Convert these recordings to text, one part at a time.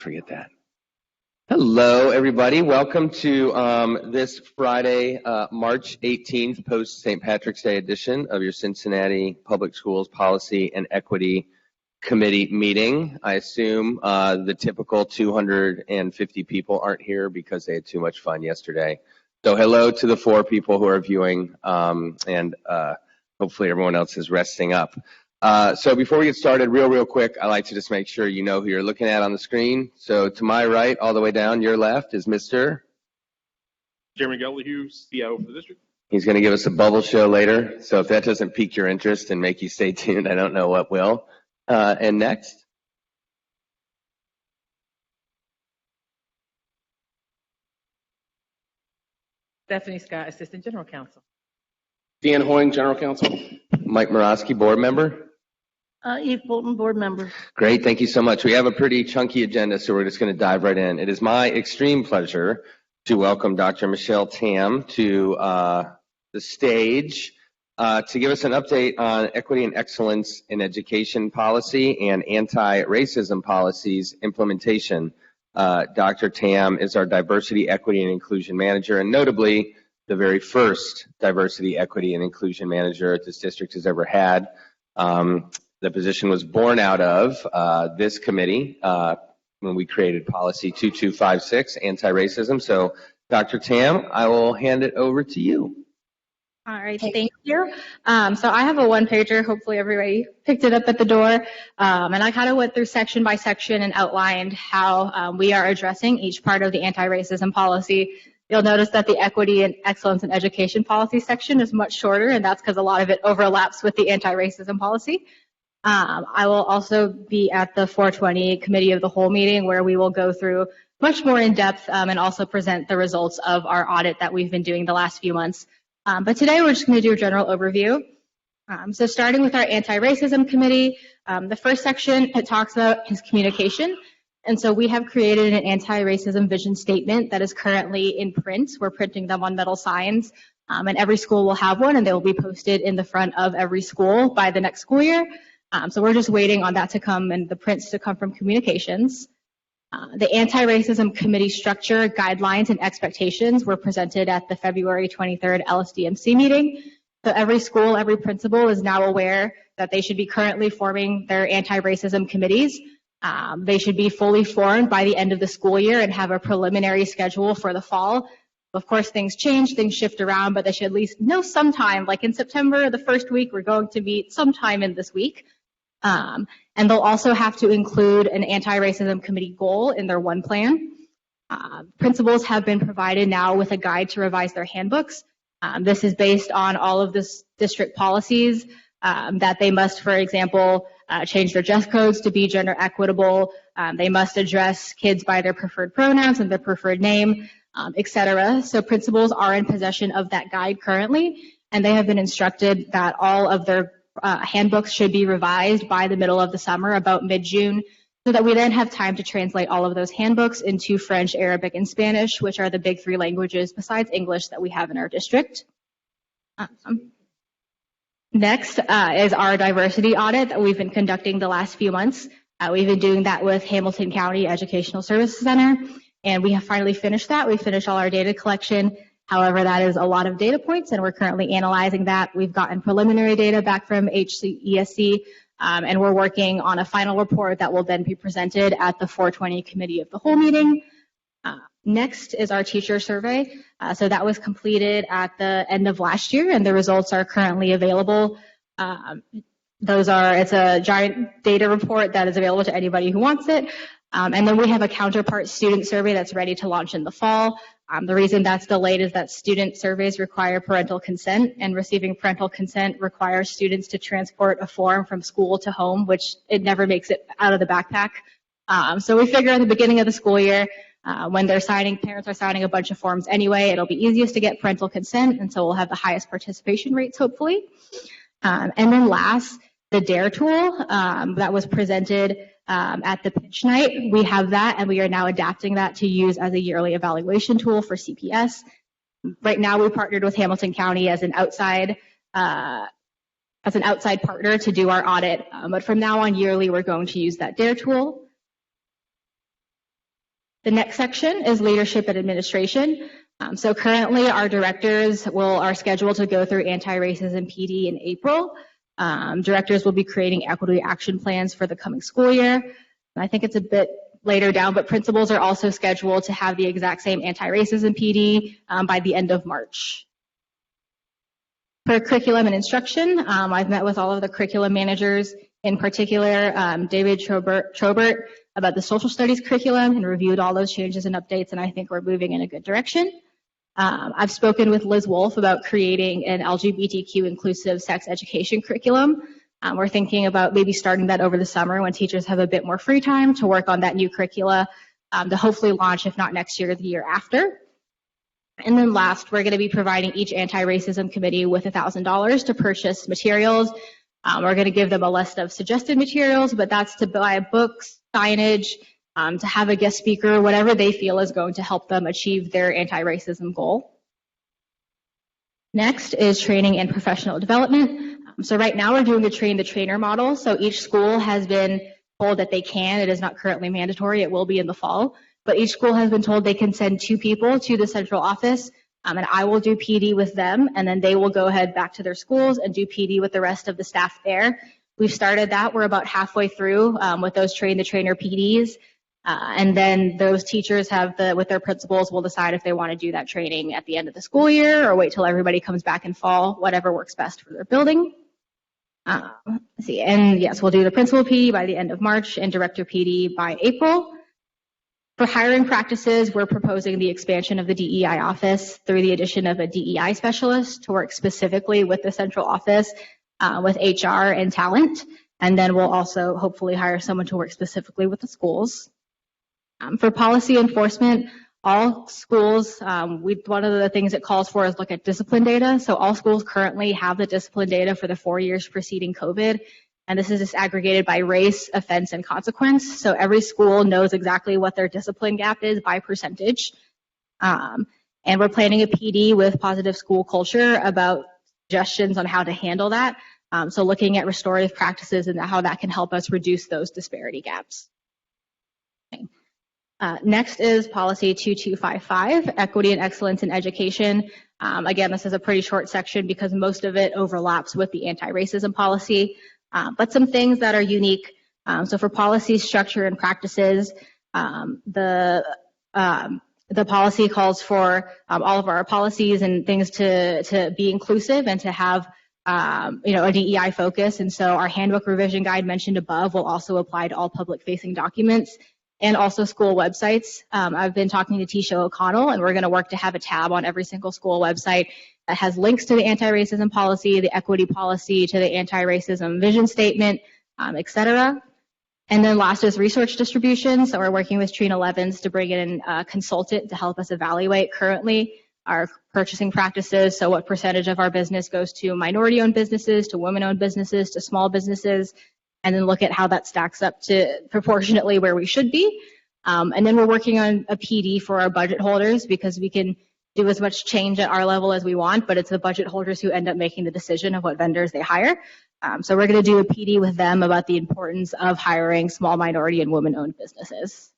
forget that. Hello, everybody. Welcome to this Friday, March 18th, post-St. Patrick's Day edition of your Cincinnati Public Schools Policy and Equity Committee meeting. I assume the typical 250 people aren't here because they had too much fun yesterday. So hello to the 4 people who are viewing, and hopefully everyone else is resting up. So before we get started, real quick, I like to just make sure you know who you're looking at on the screen. So to my right, all the way down, your left is Mr. Jeremy Gallahue, CIO for the district. He's going to give us a bubble show later. So if that doesn't pique your interest and make you stay tuned, I don't know what will. And next. Stephanie Scott, Assistant General Counsel. Dan Hoying, General Counsel. Mike Morosky, Board Member. Eve Bolton, Board Member. Great, thank you so much. We have a pretty chunky agenda, so we're just going to dive right in. It is my extreme pleasure to welcome Dr. Michelle Tam to the stage to give us an update on equity and excellence in education policy and anti-racism policies implementation. Dr. Tam is our Diversity, Equity, and Inclusion Manager, and notably the very first Diversity, Equity, and Inclusion Manager this district has ever had. The position was born out of this committee when we created policy 2256, anti-racism. So, Dr. Tam, I will hand it over to you. All right, thank you. So I have a one-pager. Hopefully everybody picked it up at the door. And I kind of went through section by section and outlined how we are addressing each part of the anti-racism policy. You'll notice that the equity and excellence in education policy section is much shorter, and that's because a lot of it overlaps with the anti-racism policy. I will also be at the 420 Committee of the Whole meeting where we will go through much more in depth and also present the results of our audit that we've been doing the last few months. But today we're just going to do a general overview. So starting with our Anti-Racism Committee, the first section it talks about is communication. And so we have created an anti-racism vision statement that is currently in print. We're printing them on metal signs, and every school will have one, and they will be posted in the front of every school by the next school year. So we're just waiting on that to come and the prints to come from communications. The Anti-Racism Committee structure, guidelines, and expectations were presented at the February 23rd LSDMC meeting. So every school, every principal is now aware that they should be currently forming their anti-racism committees. They should be fully formed by the end of the school year and have a preliminary schedule for the fall. Of course, things change, things shift around, but they should at least know sometime, like in September, the first week, we're going to meet sometime in this week. And they'll also have to include an anti-racism committee goal in their one plan. Principals have been provided now with a guide to revise their handbooks. This is based on all of the district policies that they must, for example, change their dress codes to be gender equitable. They must address kids by their preferred pronouns and their preferred name, etc. So principals are in possession of that guide currently, and they have been instructed that all of their handbooks should be revised by the middle of the summer, about mid-June, so that we then have time to translate all of those handbooks into French, Arabic, and Spanish, which are the big 3 languages besides English that we have in our district. Next is our diversity audit that we've been conducting the last few months. We've been doing that with Hamilton County Educational Services Center, and we have finally finished that. We finished all our data collection. However, that is a lot of data points, and we're currently analyzing that. We've gotten preliminary data back from HCESC, and we're working on a final report that will then be presented at the 420 Committee of the Whole meeting. Next is our teacher survey. So that was completed at the end of last year, and the results are currently available. It's a giant data report that is available to anybody who wants it. And then we have a counterpart student survey that's ready to launch in the fall. The reason that's delayed is that student surveys require parental consent, and receiving parental consent requires students to transport a form from school to home, which it never makes it out of the backpack. So we figure at the beginning of the school year, when parents are signing a bunch of forms anyway, it'll be easiest to get parental consent, and so we'll have the highest participation rates, hopefully. And then last, the DARE tool that was presented at the pitch night. We have that, and we are now adapting that to use as a yearly evaluation tool for CPS. Right now, we partnered with Hamilton County as an outside partner to do our audit. But from now on, yearly, we're going to use that DARE tool. The next section is leadership and administration. So currently our directors are scheduled to go through anti-racism PD in April. Directors will be creating equity action plans for the coming school year. I think it's a bit later down, but principals are also scheduled to have the exact same anti-racism PD by the end of March. For curriculum and instruction, I've met with all of the curriculum managers, in particular David Trobert, about the social studies curriculum and reviewed all those changes and updates, and I think we're moving in a good direction. I've spoken with Liz Wolfe about creating an LGBTQ inclusive sex education curriculum. We're thinking about maybe starting that over the summer when teachers have a bit more free time to work on that new curricula to hopefully launch, if not next year, the year after. And then last, we're going to be providing each Antiracism Committee with $1,000 to purchase materials. We're going to give them a list of suggested materials, but that's to buy books, signage, to have a guest speaker, whatever they feel is going to help them achieve their anti-racism goal. Next is training and professional development. So right now we're doing a train the trainer model. So each school has been told that they can. It is not currently mandatory. It will be in the fall. But each school has been told they can send 2 people to the central office, and I will do PD with them, and then they will go ahead back to their schools and do PD with the rest of the staff there. We've started that. We're about halfway through with those train the trainer PDs. And then those teachers with their principals will decide if they want to do that training at the end of the school year or wait till everybody comes back in fall, whatever works best for their building. Let's see, and yes, we'll do the principal PD by the end of March and director PD by April. For hiring practices, we're proposing the expansion of the DEI office through the addition of a DEI specialist to work specifically with the central office with HR and talent. And then we'll also hopefully hire someone to work specifically with the schools. For policy enforcement, all schools, one of the things it calls for is look at discipline data. So all schools currently have the discipline data for the 4 years preceding COVID. And this is disaggregated by race, offense, and consequence. So every school knows exactly what their discipline gap is by percentage. And we're planning a PD with positive school culture about suggestions on how to handle that. So looking at restorative practices and how that can help us reduce those disparity gaps. Okay. Next is policy 2255, equity and excellence in education. Again, this is a pretty short section because most of it overlaps with the anti-racism policy. But some things that are unique. So for policy structure and practices, the policy calls for all of our policies and things to be inclusive and to have a DEI focus. And so our handbook revision guide mentioned above will also apply to all public-facing documents and also school websites. I've been talking to Tisha O'Connell, and we're going to work to have a tab on every single school website that has links to the anti-racism policy, the equity policy, to the anti-racism vision statement, et cetera. And then last is resource distribution. So we're working with Trina Levins to bring in a consultant to help us evaluate currently our purchasing practices. So what percentage of our business goes to minority-owned businesses, to women-owned businesses, to small businesses, and then look at how that stacks up to proportionately where we should be. And then we're working on a PD for our budget holders because we can do as much change at our level as we want, but it's the budget holders who end up making the decision of what vendors they hire. So we're going to do a PD with them about the importance of hiring small minority and women-owned businesses.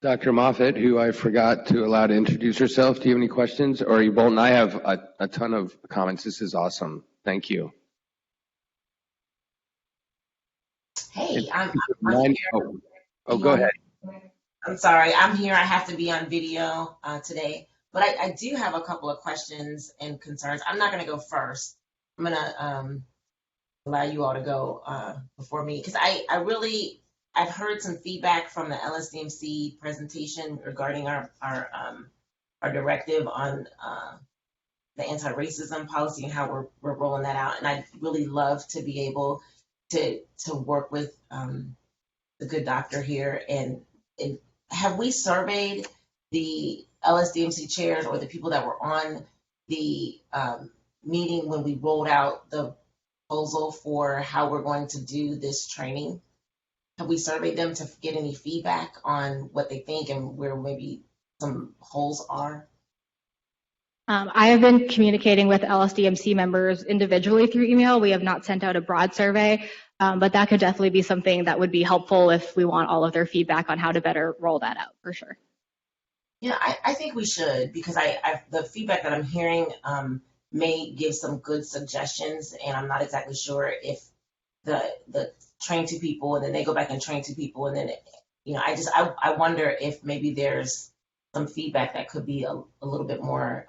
Dr. Moffitt, who I forgot to allow to introduce herself, do you have any questions? Or you Bolton? I have a ton of comments. This is awesome. Thank you. Hey, I'm here. Go ahead. I'm sorry, I'm here. I have to be on video today, but I do have a couple of questions and concerns. I'm not going to go first. I'm going to allow you all to go before me because I've heard some feedback from the LSDMC presentation regarding our directive on the anti-racism policy and how we're rolling that out. And I'd really love to be able to work with the good doctor here. And have we surveyed the LSDMC chairs or the people that were on the meeting when we rolled out the proposal for how we're going to do this training? Have we surveyed them to get any feedback on what they think and where maybe some holes are? I have been communicating with LSDMC members individually through email. We have not sent out a broad survey, but that could definitely be something that would be helpful if we want all of their feedback on how to better roll that out, for sure. Yeah, I think we should, because the feedback that I'm hearing may give some good suggestions, and I'm not exactly sure if the train two people and then they go back and train two people, and then I wonder if maybe there's some feedback that could be a little bit more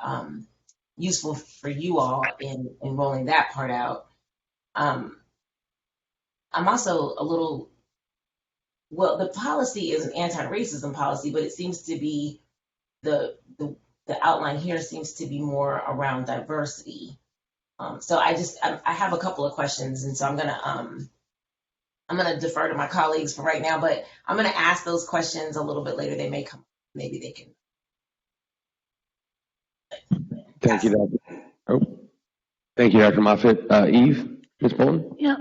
useful for you all in rolling that part out. I'm also a little, well, the policy is an anti-racism policy, but it seems to be the outline here seems to be more around diversity. So I have a couple of questions, and so I'm gonna defer to my colleagues for right now, but I'm gonna ask those questions a little bit later. They may come, maybe they can. Thank you, Dr. Thank you, Dr. Moffitt. Eve, Ms. Bolton? Yeah,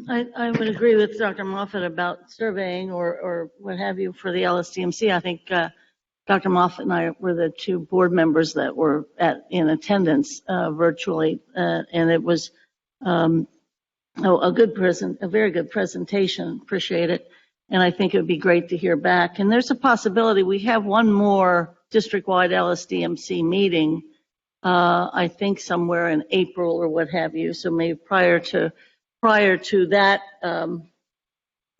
I would agree with Dr. Moffitt about surveying or what have you for the LSDMC. I think Dr. Moffitt and I were the two board members that were in attendance virtually, and it was a very good presentation. Appreciate it. And I think it would be great to hear back. And there's a possibility we have one more district-wide LSDMC meeting, I think somewhere in April or what have you. So maybe prior to that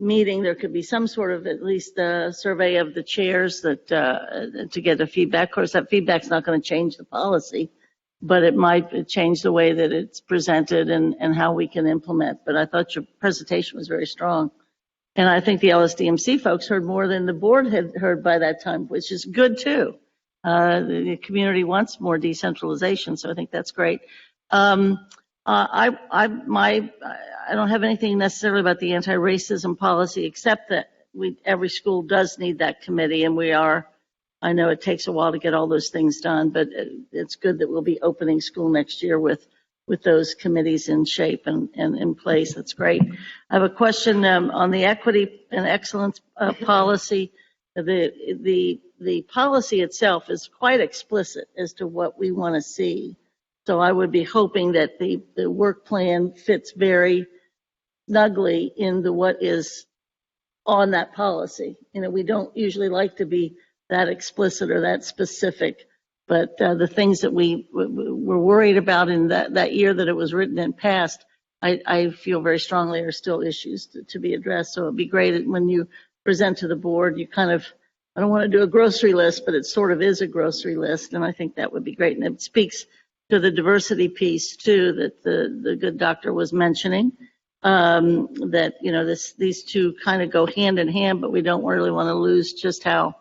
meeting, there could be some sort of at least a survey of the chairs that to get the feedback. Of course, that feedback's not going to change the policy, but it might change the way that it's presented and how we can implement. But I thought your presentation was very strong. And I think the LSDMC folks heard more than the board had heard by that time, which is good too. The community wants more decentralization, so I think that's great. I don't have anything necessarily about the anti-racism policy, except that every school does need that committee, and I know it takes a while to get all those things done, but it's good that we'll be opening school next year with those committees in shape and in place. That's great. I have a question on the equity and excellence policy. The policy itself is quite explicit as to what we want to see. So I would be hoping that the work plan fits very snugly into what is on that policy. We don't usually like to be that explicit or that specific, but the things that we were worried about in that year that it was written and passed, I feel very strongly are still issues to be addressed. So it'd be great when you present to the board, you kind of, I don't want to do a grocery list, but it sort of is a grocery list, and I think that would be great. And it speaks to the diversity piece too that the good doctor was mentioning, that these two kind of go hand in hand, but we don't really want to lose just how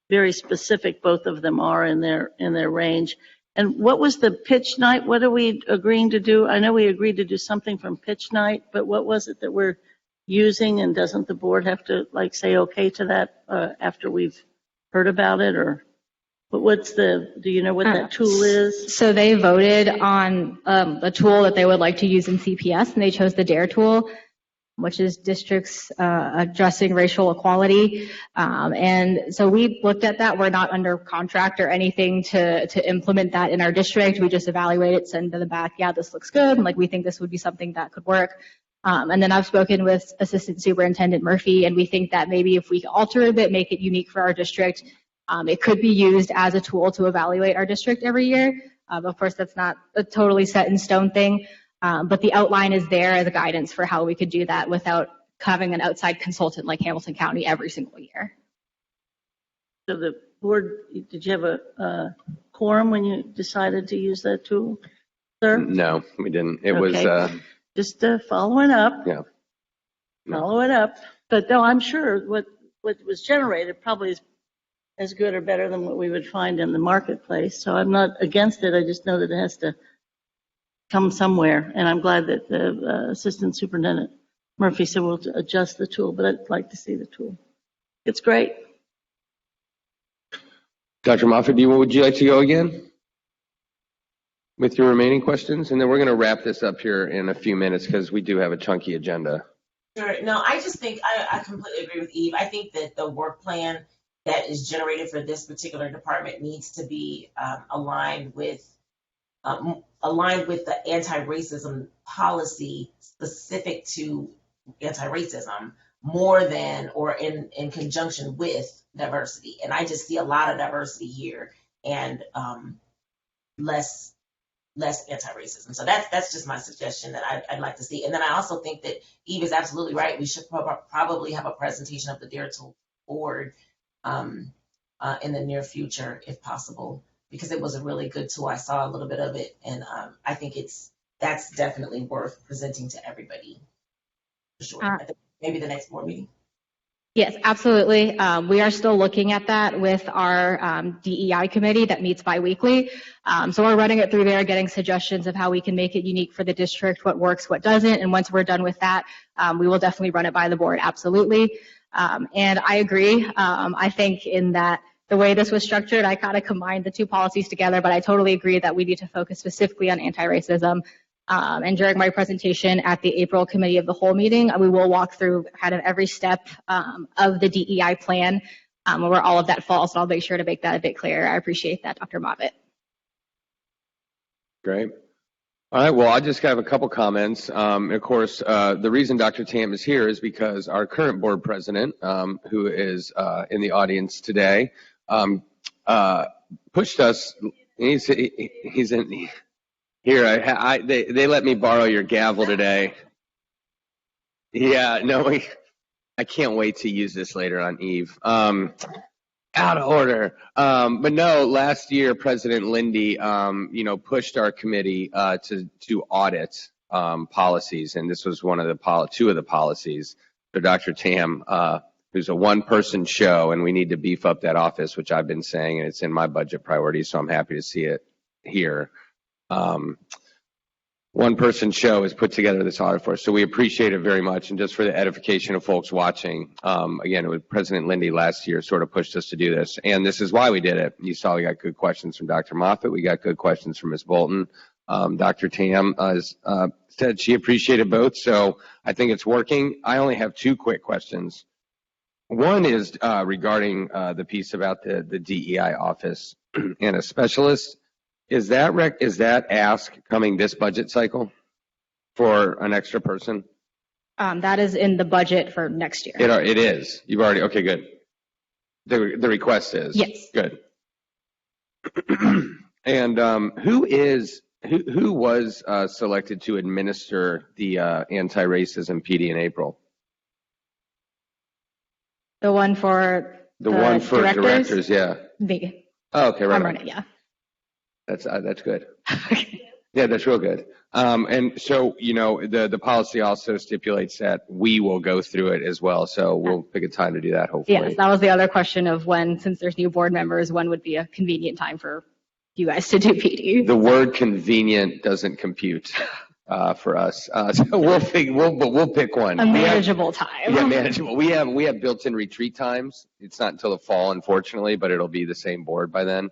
very specific both of them are in their range. And what was the pitch night? What are we agreeing to do? I know we agreed to do something from pitch night, but what was it that we're using? And doesn't the board have to say okay to that after we've heard about it? Or do you know what that tool is? So they voted on a tool that they would like to use in CPS, and they chose the DARE tool, which is Districts Addressing Racial Equality. And so we looked at that. We're not under contract or anything to implement that in our district. We just evaluate it, send to the back, yeah, this looks good, and we think this would be something that could work. And then I've spoken with Assistant Superintendent Murphy, and we think that maybe if we alter it a bit, make it unique for our district, it could be used as a tool to evaluate our district every year. Of course, that's not a totally set in stone thing. But the outline is there as a guidance for how we could do that without having an outside consultant like Hamilton County every single year. So the board, did you have a quorum when you decided to use that tool, sir? No, we didn't. It Okay. was just following up. Yeah. No. Follow it up. But no, I'm sure what was generated probably is as good or better than what we would find in the marketplace. So I'm not against it. I just know that it has to come somewhere, and I'm glad that the Assistant Superintendent Murphy said we'll adjust the tool, but I'd like to see the tool. It's great. Dr. Moffitt, would you like to go again with your remaining questions? And then we're going to wrap this up here in a few minutes because we do have a chunky agenda. Sure. No, I just think I completely agree with Eve. I think that the work plan that is generated for this particular department needs to be aligned with aligned with the anti-racism policy specific to anti-racism more than or in conjunction with diversity. And I just see a lot of diversity here and less anti-racism. So that's just my suggestion that I'd like to see. And then I also think that Eve is absolutely right. We should probably have a presentation of the Dare Tool board in the near future, if possible, because it was a really good tool. I saw a little bit of it, and I think that's definitely worth presenting to everybody. For sure. I think maybe the next board meeting. Yes, absolutely. We are still looking at that with our DEI committee that meets biweekly. So we're running it through there, getting suggestions of how we can make it unique for the district, what works, what doesn't. And once we're done with that, we will definitely run it by the board, absolutely. And I agree. I think in that the way this was structured, I kind of combined the two policies together, but I totally agree that we need to focus specifically on anti-racism. And during my presentation at the April Committee of the Whole meeting, we will walk through kind of every step of the DEI plan where all of that falls. So I'll make sure to make that a bit clearer. I appreciate that, Dr. Moffitt. Great. All right. Well, I just have a couple comments. Of course, the reason Dr. Tam is here is because our current board president, who is in the audience today, pushed us. He's in. Here, they let me borrow your gavel today. Yeah, no, I can't wait to use this later on Eve. Out of order. But no, last year, President Lindy, pushed our committee to audit policies, and this was one of the two of the policies. So Dr. Tam, who's a one-person show, and we need to beef up that office, which I've been saying, and it's in my budget priorities, so I'm happy to see it here. One-person show has put together this audit for us, so we appreciate it very much. And just for the edification of folks watching, again, it was President Lindy last year sort of pushed us to do this, and this is why we did it. You saw we got good questions from Dr. Moffitt. We got good questions from Ms. Bolton. Dr. Tam said she appreciated both, so I think it's working. I only have two quick questions. One is regarding the piece about the DEI office and a specialist. Is that ask coming this budget cycle for an extra person? That is in the budget for next year. It is. You've already, okay, good. The request is? Yes. Good. And who was selected to administer the anti-racism PD in April? The one for directors, yeah. Me. Oh, okay, right. I'm running, yeah. That's good. Yeah, that's real good. And so, the policy also stipulates that we will go through it as well. So we'll pick a time to do that, hopefully. Yes, that was the other question of when, since there's new board members, when would be a convenient time for you guys to do PD? The word convenient doesn't compute for us. So we'll pick one. A manageable time. Yeah, manageable. We have built-in retreat times. It's not until the fall, unfortunately, but it'll be the same board by then.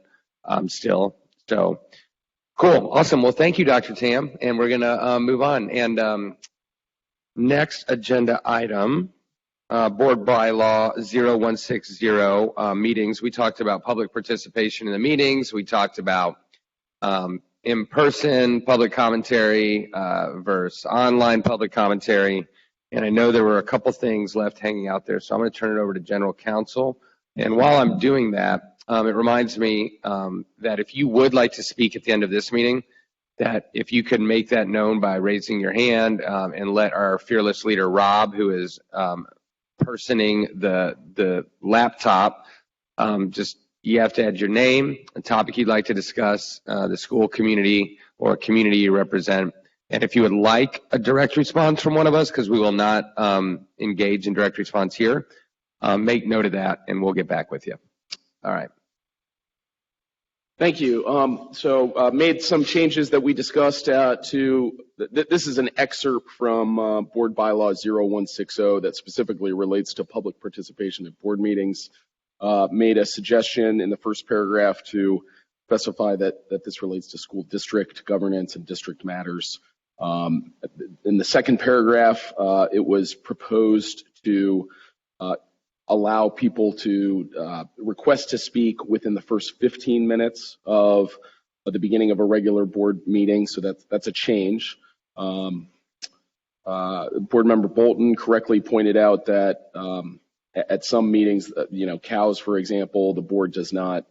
Still. So cool. Awesome. Well, thank you, Dr. Tam. And we're going to move on. And next agenda item, Board Bylaw 0160 meetings. We talked about public participation in the meetings. We talked about in-person public commentary versus online public commentary. And I know there were a couple things left hanging out there. So I'm going to turn it over to General Counsel. And while I'm doing that, it reminds me that if you would like to speak at the end of this meeting, that if you could make that known by raising your hand and let our fearless leader, Rob, who is personing the laptop, you have to add your name, a topic you'd like to discuss, the school community or community you represent. And if you would like a direct response from one of us, because we will not engage in direct response here, make note of that and we'll get back with you. All right. Thank you. Made some changes that we discussed this is an excerpt from Board Bylaw 0160 that specifically relates to public participation at board meetings. Made a suggestion in the first paragraph to specify that this relates to school district governance and district matters. In the second paragraph, it was proposed to allow people to request to speak within the first 15 minutes of at the beginning of a regular board meeting, so that's a change. Board Member Bolton correctly pointed out that at some meetings, cows, for example, the board does not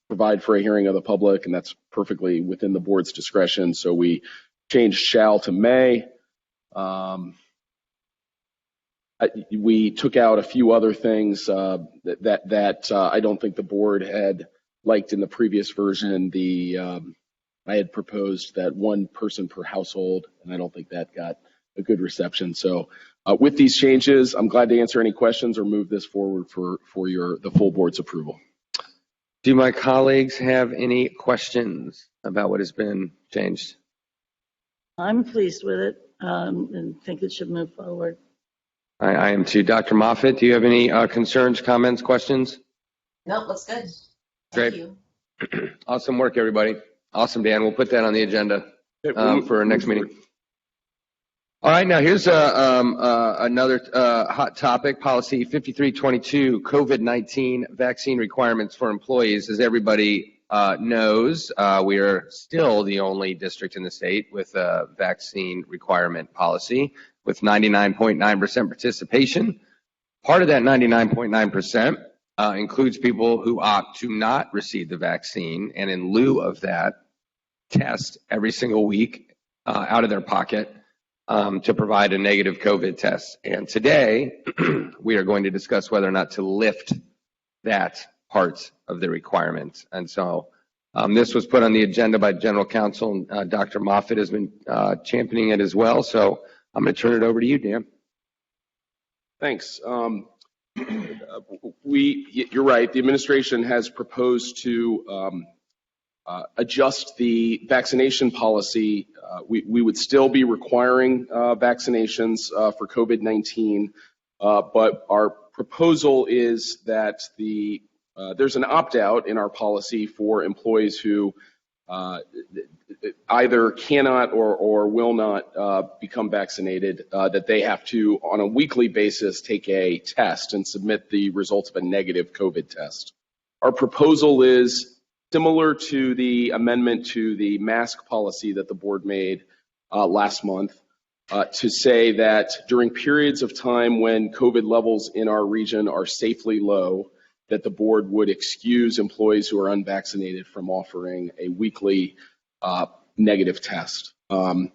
provide for a hearing of the public, and that's perfectly within the board's discretion. So we changed shall to may. We took out a few other things that I don't think the board had liked in the previous version. I had proposed that one person per household, and I don't think that got a good reception. So with these changes, I'm glad to answer any questions or move this forward for the full board's approval. Do my colleagues have any questions about what has been changed? I'm pleased with it and think it should move forward. I am too. Dr. Moffitt, do you have any concerns, comments, questions? No, looks good. Great. Thank you. Awesome work, everybody. Awesome, Dan. We'll put that on the agenda for our next meeting. All right, now here's another hot topic, policy 5322, COVID-19 vaccine requirements for employees. As everybody knows, we are still the only district in the state with a vaccine requirement policy with 99.9% participation. Part of that 99.9% includes people who opt to not receive the vaccine and in lieu of that, test every single week out of their pocket to provide a negative COVID test. And today, we are going to discuss whether or not to lift that part of the requirement. And so this was put on the agenda by General Counsel, and Dr. Moffitt has been championing it as well. So I'm going to turn it over to you, Dan. Thanks. You're right. The administration has proposed to adjust the vaccination policy. We would still be requiring vaccinations for COVID-19, but our proposal is that there's an opt-out in our policy for employees who either cannot or will not become vaccinated, that they have to, on a weekly basis, take a test and submit the results of a negative COVID test. Our proposal is similar to the amendment to the mask policy that the board made last month, to say that during periods of time when COVID levels in our region are safely low, that the board would excuse employees who are unvaccinated from offering a weekly negative test. A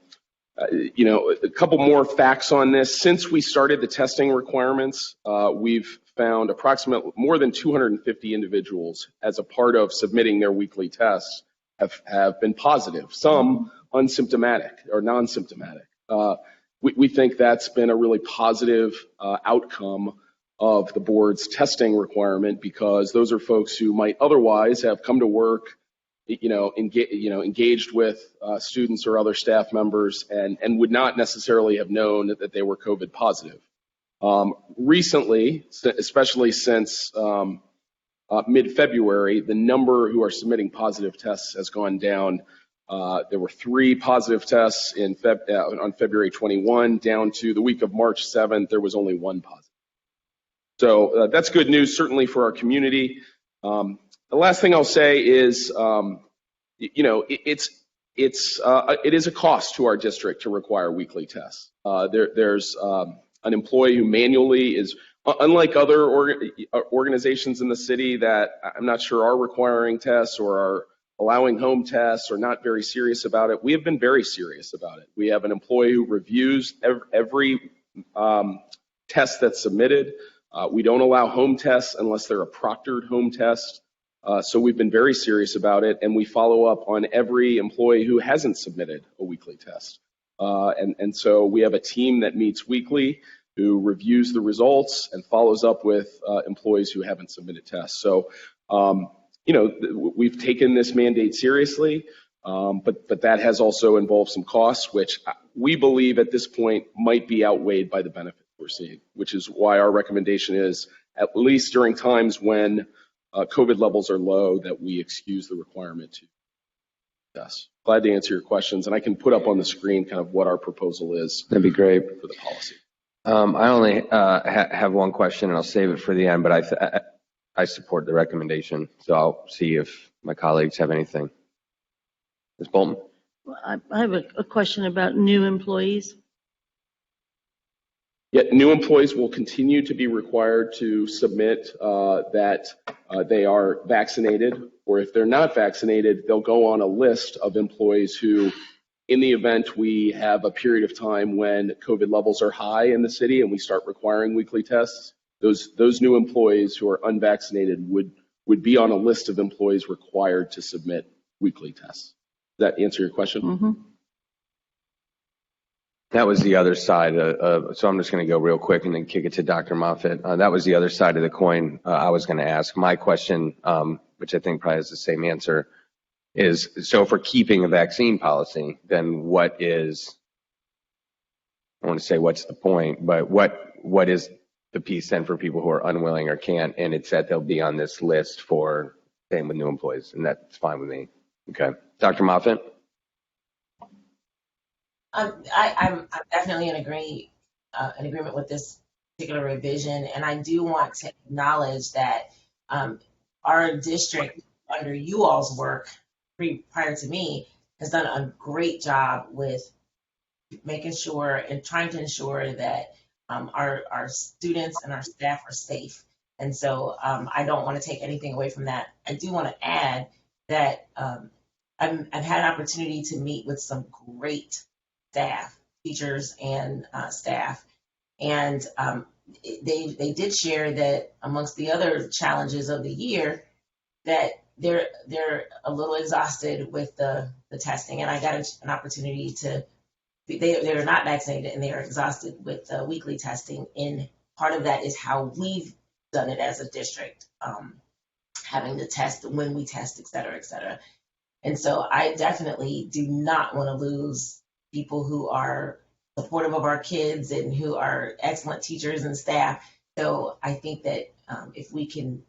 couple more facts on this. Since we started the testing requirements, we've found approximately more than 250 individuals as a part of submitting their weekly tests have been positive, some unsymptomatic or non-symptomatic. We think that's been a really positive outcome of the board's testing requirement, because those are folks who might otherwise have come to work, engaged with students or other staff members and would not necessarily have known that they were COVID positive. Recently, especially since mid-February, the number who are submitting positive tests has gone down. There were 3 positive tests on February 21, down to the week of March 7th, there was only 1 positive. So that's good news, certainly for our community. The last thing I'll say is, it is a cost to our district to require weekly tests. There's an employee who manually is, unlike other organizations in the city that I'm not sure are requiring tests or are allowing home tests or not very serious about it, we have been very serious about it. We have an employee who reviews every test that's submitted. We don't allow home tests unless they're a proctored home test. So we've been very serious about it, and we follow up on every employee who hasn't submitted a weekly test. And so we have a team that meets weekly who reviews the results and follows up with employees who haven't submitted tests. So, we've taken this mandate seriously, but that has also involved some costs, which we believe at this point might be outweighed by the benefit we're seeing, which is why our recommendation is, at least during times when COVID levels are low, that we excuse the requirement to test. Glad to answer your questions, and I can put up on the screen kind of what our proposal is. That'd be great. For the policy. I only have one question, and I'll save it for the end, but I support the recommendation, so I'll see if my colleagues have anything. Ms. Bolton? I have a question about new employees. Yet new employees will continue to be required to submit that they are vaccinated, or if they're not vaccinated, they'll go on a list of employees who, in the event we have a period of time when COVID levels are high in the city and we start requiring weekly tests, those new employees who are unvaccinated would be on a list of employees required to submit weekly tests. Does that answer your question? Mm-hmm. That was the other side. So I'm just going to go real quick and then kick it to Dr. Moffitt. That was the other side of the coin I was going to ask. My question, which I think probably has the same answer, is so if we're keeping a vaccine policy, then what is, I want to say what's the point, but what is the piece then for people who are unwilling or can't? And it's that they'll be on this list for same with new employees, and that's fine with me. Okay. Dr. Moffitt? I'm definitely in agreement with this particular revision, and I do want to acknowledge that our district, under you all's work prior to me, has done a great job with making sure and trying to ensure that our students and our staff are safe. And so I don't want to take anything away from that. I do want to add that I've had an opportunity to meet with some great staff, teachers and staff. And they did share that amongst the other challenges of the year, that they're a little exhausted with the testing. And I got an opportunity to, they're not vaccinated and they are exhausted with the weekly testing. And part of that is how we've done it as a district, having to test when we test, et cetera, et cetera. And so I definitely do not want to lose people who are supportive of our kids and who are excellent teachers and staff. So I think that if we can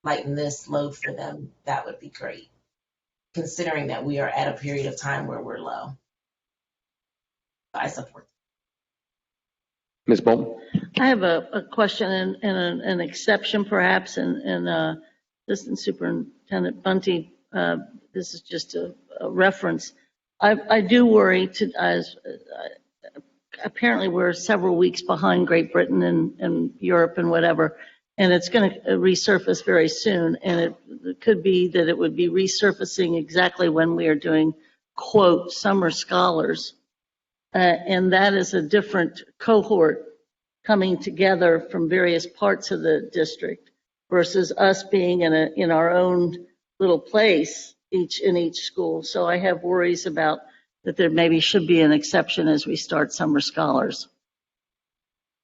lighten this load for them, that would be great, considering that we are at a period of time where we're low. I support. Ms. Bolton? I have a question and an exception perhaps, and Assistant Superintendent Bunty, this is just a reference. I do worry, apparently we're several weeks behind Great Britain and Europe and whatever, and it's going to resurface very soon, and it could be that it would be resurfacing exactly when we are doing, quote, summer scholars, and that is a different cohort coming together from various parts of the district versus us being in our own little place in each school. So I have worries about that there maybe should be an exception as we start summer scholars.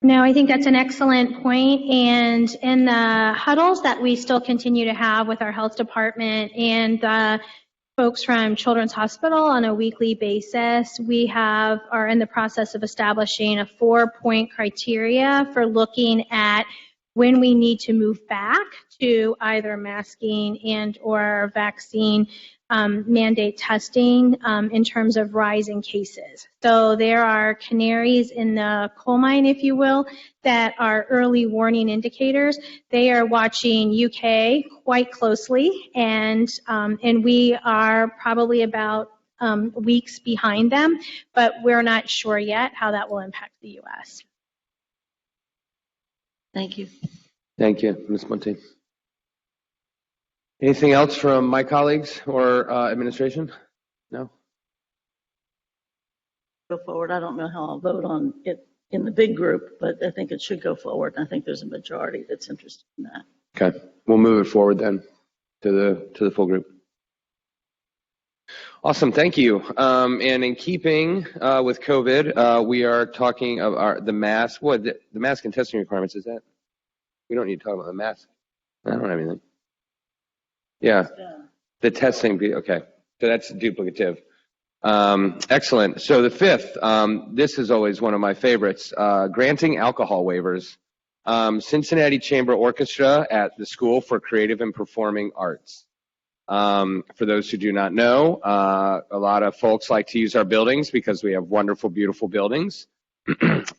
No, I think that's an excellent point. And in the huddles that we still continue to have with our health department and the folks from Children's Hospital on a weekly basis, we are in the process of establishing a 4-point criteria for looking at when we need to move back to either masking and or vaccine mandate testing in terms of rising cases. So there are canaries in the coal mine, if you will, that are early warning indicators. They are watching UK quite closely, and we are probably about weeks behind them, but we're not sure yet how that will impact the U.S. Thank you. Thank you, Ms. Bunty. Anything else from my colleagues or administration? No? Go forward. I don't know how I'll vote on it in the big group, but I think it should go forward. I think there's a majority that's interested in that. Okay, we'll move it forward then to the full group. Awesome, thank you. And in keeping with COVID, we are talking of the mask. What the mask and testing requirements is that? We don't need to talk about the mask. I don't have anything. Yeah, the testing. Okay, so that's duplicative. Excellent. So the fifth, this is always one of my favorites, granting alcohol waivers. Cincinnati Chamber Orchestra at the School for Creative and Performing Arts. For those who do not know, a lot of folks like to use our buildings because we have wonderful, beautiful buildings.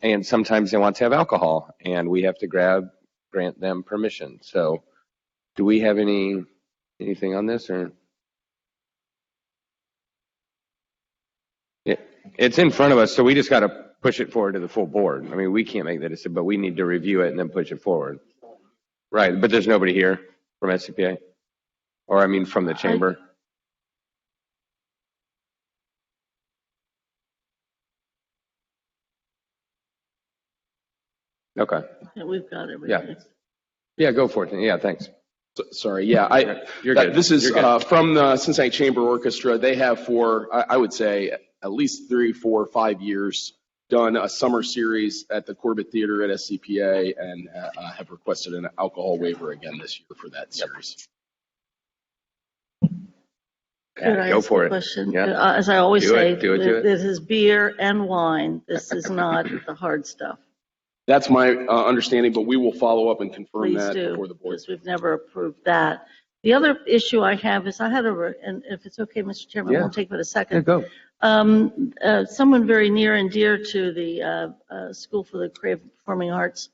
And sometimes they want to have alcohol, and we have to grant them permission. So do we have anything on this, or? It's in front of us, so we just got to push it forward to the full board. I mean, we can't make that decision, but we need to review it and then push it forward. Right, but there's nobody here from SCPA? Or I mean, from the chamber? Okay. Yeah, we've got everything. Yeah, go for it. Yeah, thanks. Sorry, yeah, You're good. this is You're good. from the Cincinnati Chamber Orchestra. They have for, I would say, at least 3, 4, 5 years done a summer series at the Corbett Theater at SCPA and have requested an alcohol waiver again this year for that series. Could I Go ask for a it. question? Yeah. As I always Do say, it, do it, do it. this is beer and wine. This is not the hard stuff. That's my understanding, but we will follow up and confirm Please that do, before the board. because we've never approved that. The other issue I have is I had and if it's okay, Mr. Chairman, Yeah. it won't take but a Yeah, second. go. Someone very near and dear to the School for the Creative Performing Arts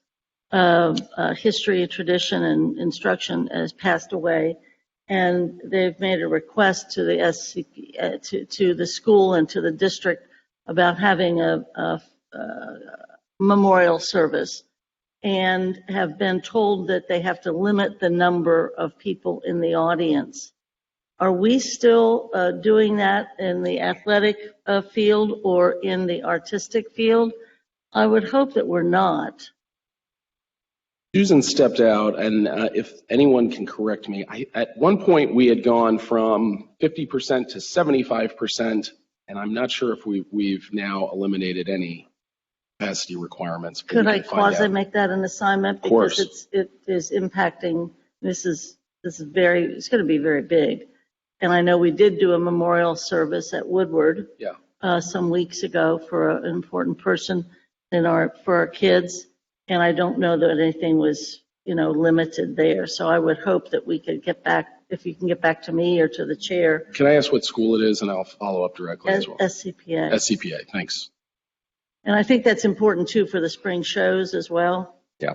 history, tradition, and instruction has passed away, and they've made a request to the SCP, to the school and to the district about having a memorial service, and have been told that they have to limit the number of people in the audience. Are we still doing that in the athletic field or in the artistic field? I would hope that we're not. Susan stepped out, and if anyone can correct me, at one point we had gone from 50% to 75%, and I'm not sure if we've now eliminated any capacity requirements. but Could we I can find quasi out. make that an assignment? Of course. Because it is impacting, it's going to be very big. And I know we did do a memorial service at Woodward some weeks ago for an important person for our kids. And I don't know that anything was, limited there. So I would hope that we could get back, if you can get back to me or to the chair. Can I ask what school it is, and I'll follow up directly as well. SCPA. SCPA, thanks. And I think that's important too for the spring shows as well. Yeah.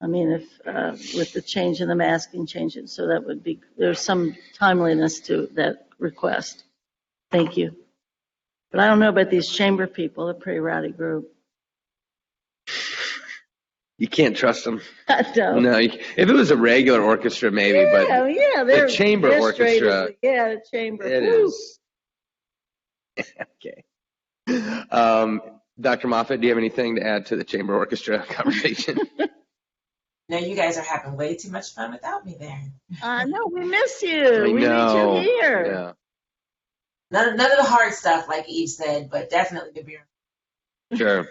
I mean, if with the change in the masking changes, so that would be, there's some timeliness to that request. Thank you. But I don't know about these chamber people, they're a pretty rowdy group. You can't trust them. I don't. No, if it was a regular orchestra, maybe, but they're chamber they're straight orchestra, as the chamber. it Woo. is. Okay. Dr. Moffat, do you have anything to add to the chamber orchestra conversation? No, you guys are having way too much fun without me there. No, we miss you. I We know. need you here. Yeah. None of the hard stuff, like Eve said, but definitely the beer. Sure.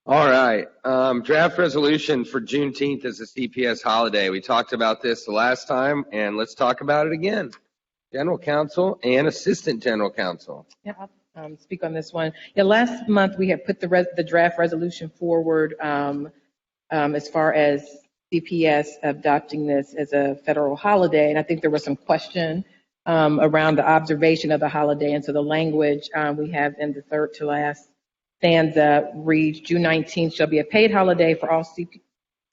All right. Draft resolution for Juneteenth as a CPS holiday. We talked about this the last time, and let's talk about it again. General Counsel and Assistant General Counsel. Yeah, I'll speak on this one. Yeah, last month we had put the draft resolution forward as far as CPS adopting this as a federal holiday, and I think there was some question around the observation of the holiday, and so the language we have in the third to last stanza reads, June 19th shall be a paid holiday for all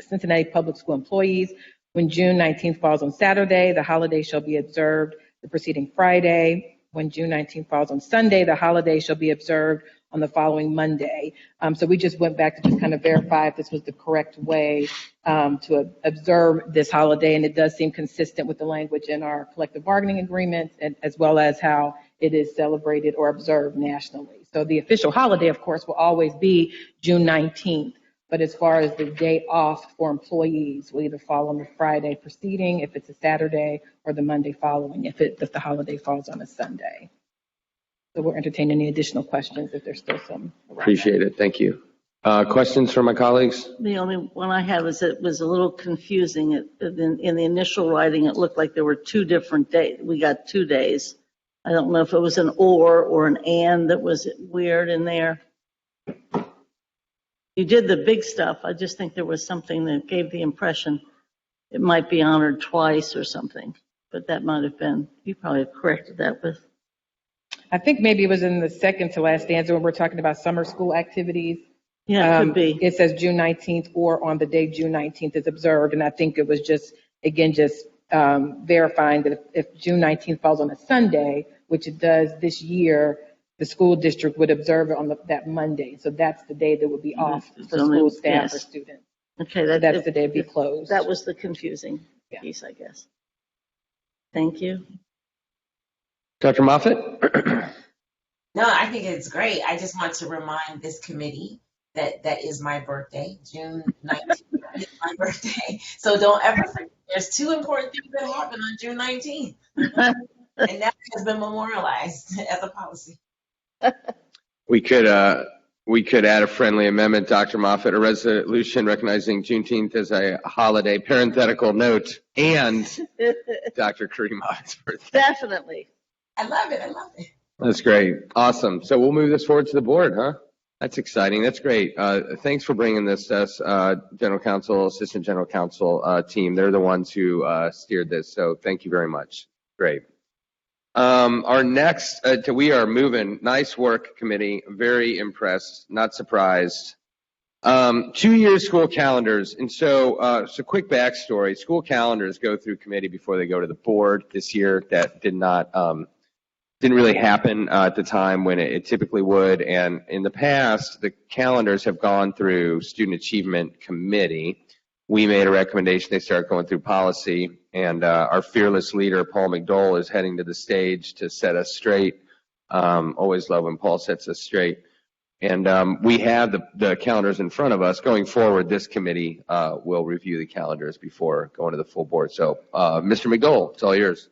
Cincinnati public school employees. When June 19th falls on Saturday, the holiday shall be observed the preceding Friday. When June 19th falls on Sunday, the holiday shall be observed on the following Monday. So we just went back to just kind of verify if this was the correct way to observe this holiday, and it does seem consistent with the language in our collective bargaining agreements, and as well as how it is celebrated or observed nationally. So the official holiday, of course, will always be June 19th, but as far as the day off for employees, will either fall on the Friday preceding, if it's a Saturday, or the Monday following, if the holiday falls on a Sunday. So we'll entertain any additional questions if there's still some. Appreciate it. Thank you. Questions from my colleagues? The only one I had was it was a little confusing. In the initial writing, it looked like there were 2 different days. We got 2 days. I don't know if it was an or an and that was weird in there. You did the big stuff. I just think there was something that gave the impression it might be honored twice or something, but that might have been, you probably have corrected that with. I think maybe it was in the second to last stanza when we're talking about summer school activities. Yeah, it could be. It says June 19th or on the day June 19th is observed. And I think it was just verifying that if June 19th falls on a Sunday, which it does this year, the school district would observe it on that Monday. So that's the day that would be off for school staff or students. Okay, So that's the day it'd be closed. That was the confusing piece, I guess. Thank you. Dr. Moffett? No, I think it's great. I just want to remind this committee that is my birthday. June 19th is my birthday. So don't ever forget, there's two important things that happen on June 19th. And that has been memorialized as a policy. We could add a friendly amendment, Dr. Moffett, a resolution recognizing Juneteenth as a holiday, parenthetical note, and Dr. Kareem Moffat's birthday. Definitely. I love it. I love it. That's great. Awesome. So we'll move this forward to the board, huh? That's exciting. That's great. Thanks for bringing this to us, General Counsel, Assistant General Counsel team. They're the ones who steered this. So thank you very much. Great. Our next, we are moving. Nice work, committee. Very impressed. Not surprised. 2-year school calendars. And so quick backstory. School calendars go through committee before they go to the board. This year, that didn't really happen at the time when it typically would. And in the past, the calendars have gone through Student Achievement Committee. We made a recommendation they start going through policy, and our fearless leader, Paul McDole, is heading to the stage to set us straight. Always love when Paul sets us straight. And we have the calendars in front of us. Going forward, this committee will review the calendars before going to the full board. So, Mr. McDole, it's all yours.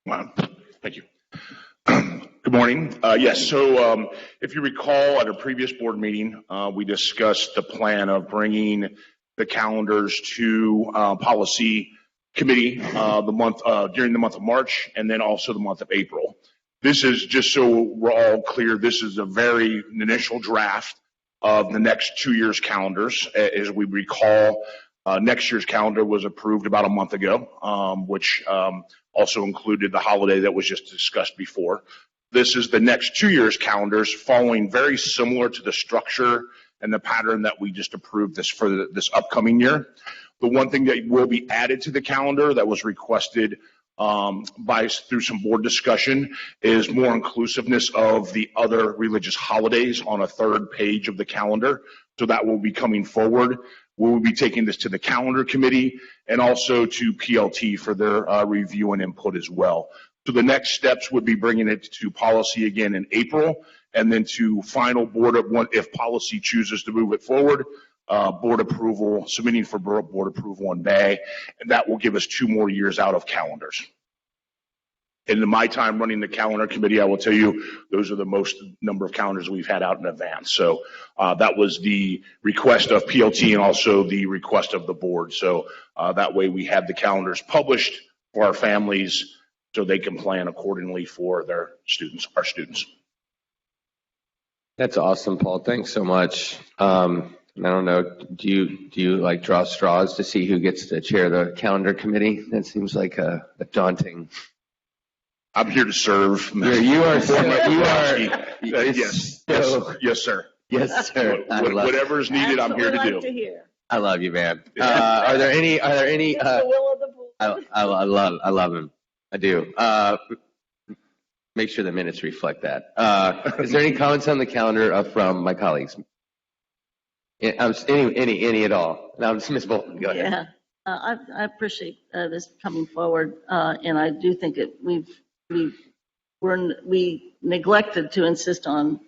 Wow. Thank you. Good morning. Yes, so if you recall at a previous board meeting, we discussed the plan of bringing the calendars to policy committee during the month of March and then also the month of April. This is, just so we're all clear, this is a very initial draft of the next 2 years calendars. As we recall, next year's calendar was approved about a month ago, which also included the holiday that was just discussed before. This is the next 2 years calendars, following very similar to the structure and the pattern that we just approved for this upcoming year. The one thing that will be added to the calendar that was requested through some board discussion is more inclusiveness of the other religious holidays on a third page of the calendar. So that will be coming forward. We will be taking this to the calendar committee and also to PLT for their review and input as well. So the next steps would be bringing it to policy again in April, and then to final board if policy chooses to move it forward, board approval, submitting for board approval in May, and that will give us 2 more years out of calendars. And in my time running the calendar committee, I will tell you, those are the most number of calendars we've had out in advance. So that was the request of PLT and also the request of the board. So that way we have the calendars published for our families so they can plan accordingly for their students, our students. That's awesome, Paul. Thanks so much. I don't know, do you like draw straws to see who gets to chair the calendar committee? That seems like a daunting. I'm here to serve. Yes, sir. Yes, sir. Whatever is needed, I'm here to do. I love you, man. Are there any? The will of the board. I love him. I do. Make sure the minutes reflect that. Is there any comments on the calendar from my colleagues? Any at all? No, Ms. Bolton, go ahead. Yeah, I appreciate this coming forward, and I do think we neglected to insist on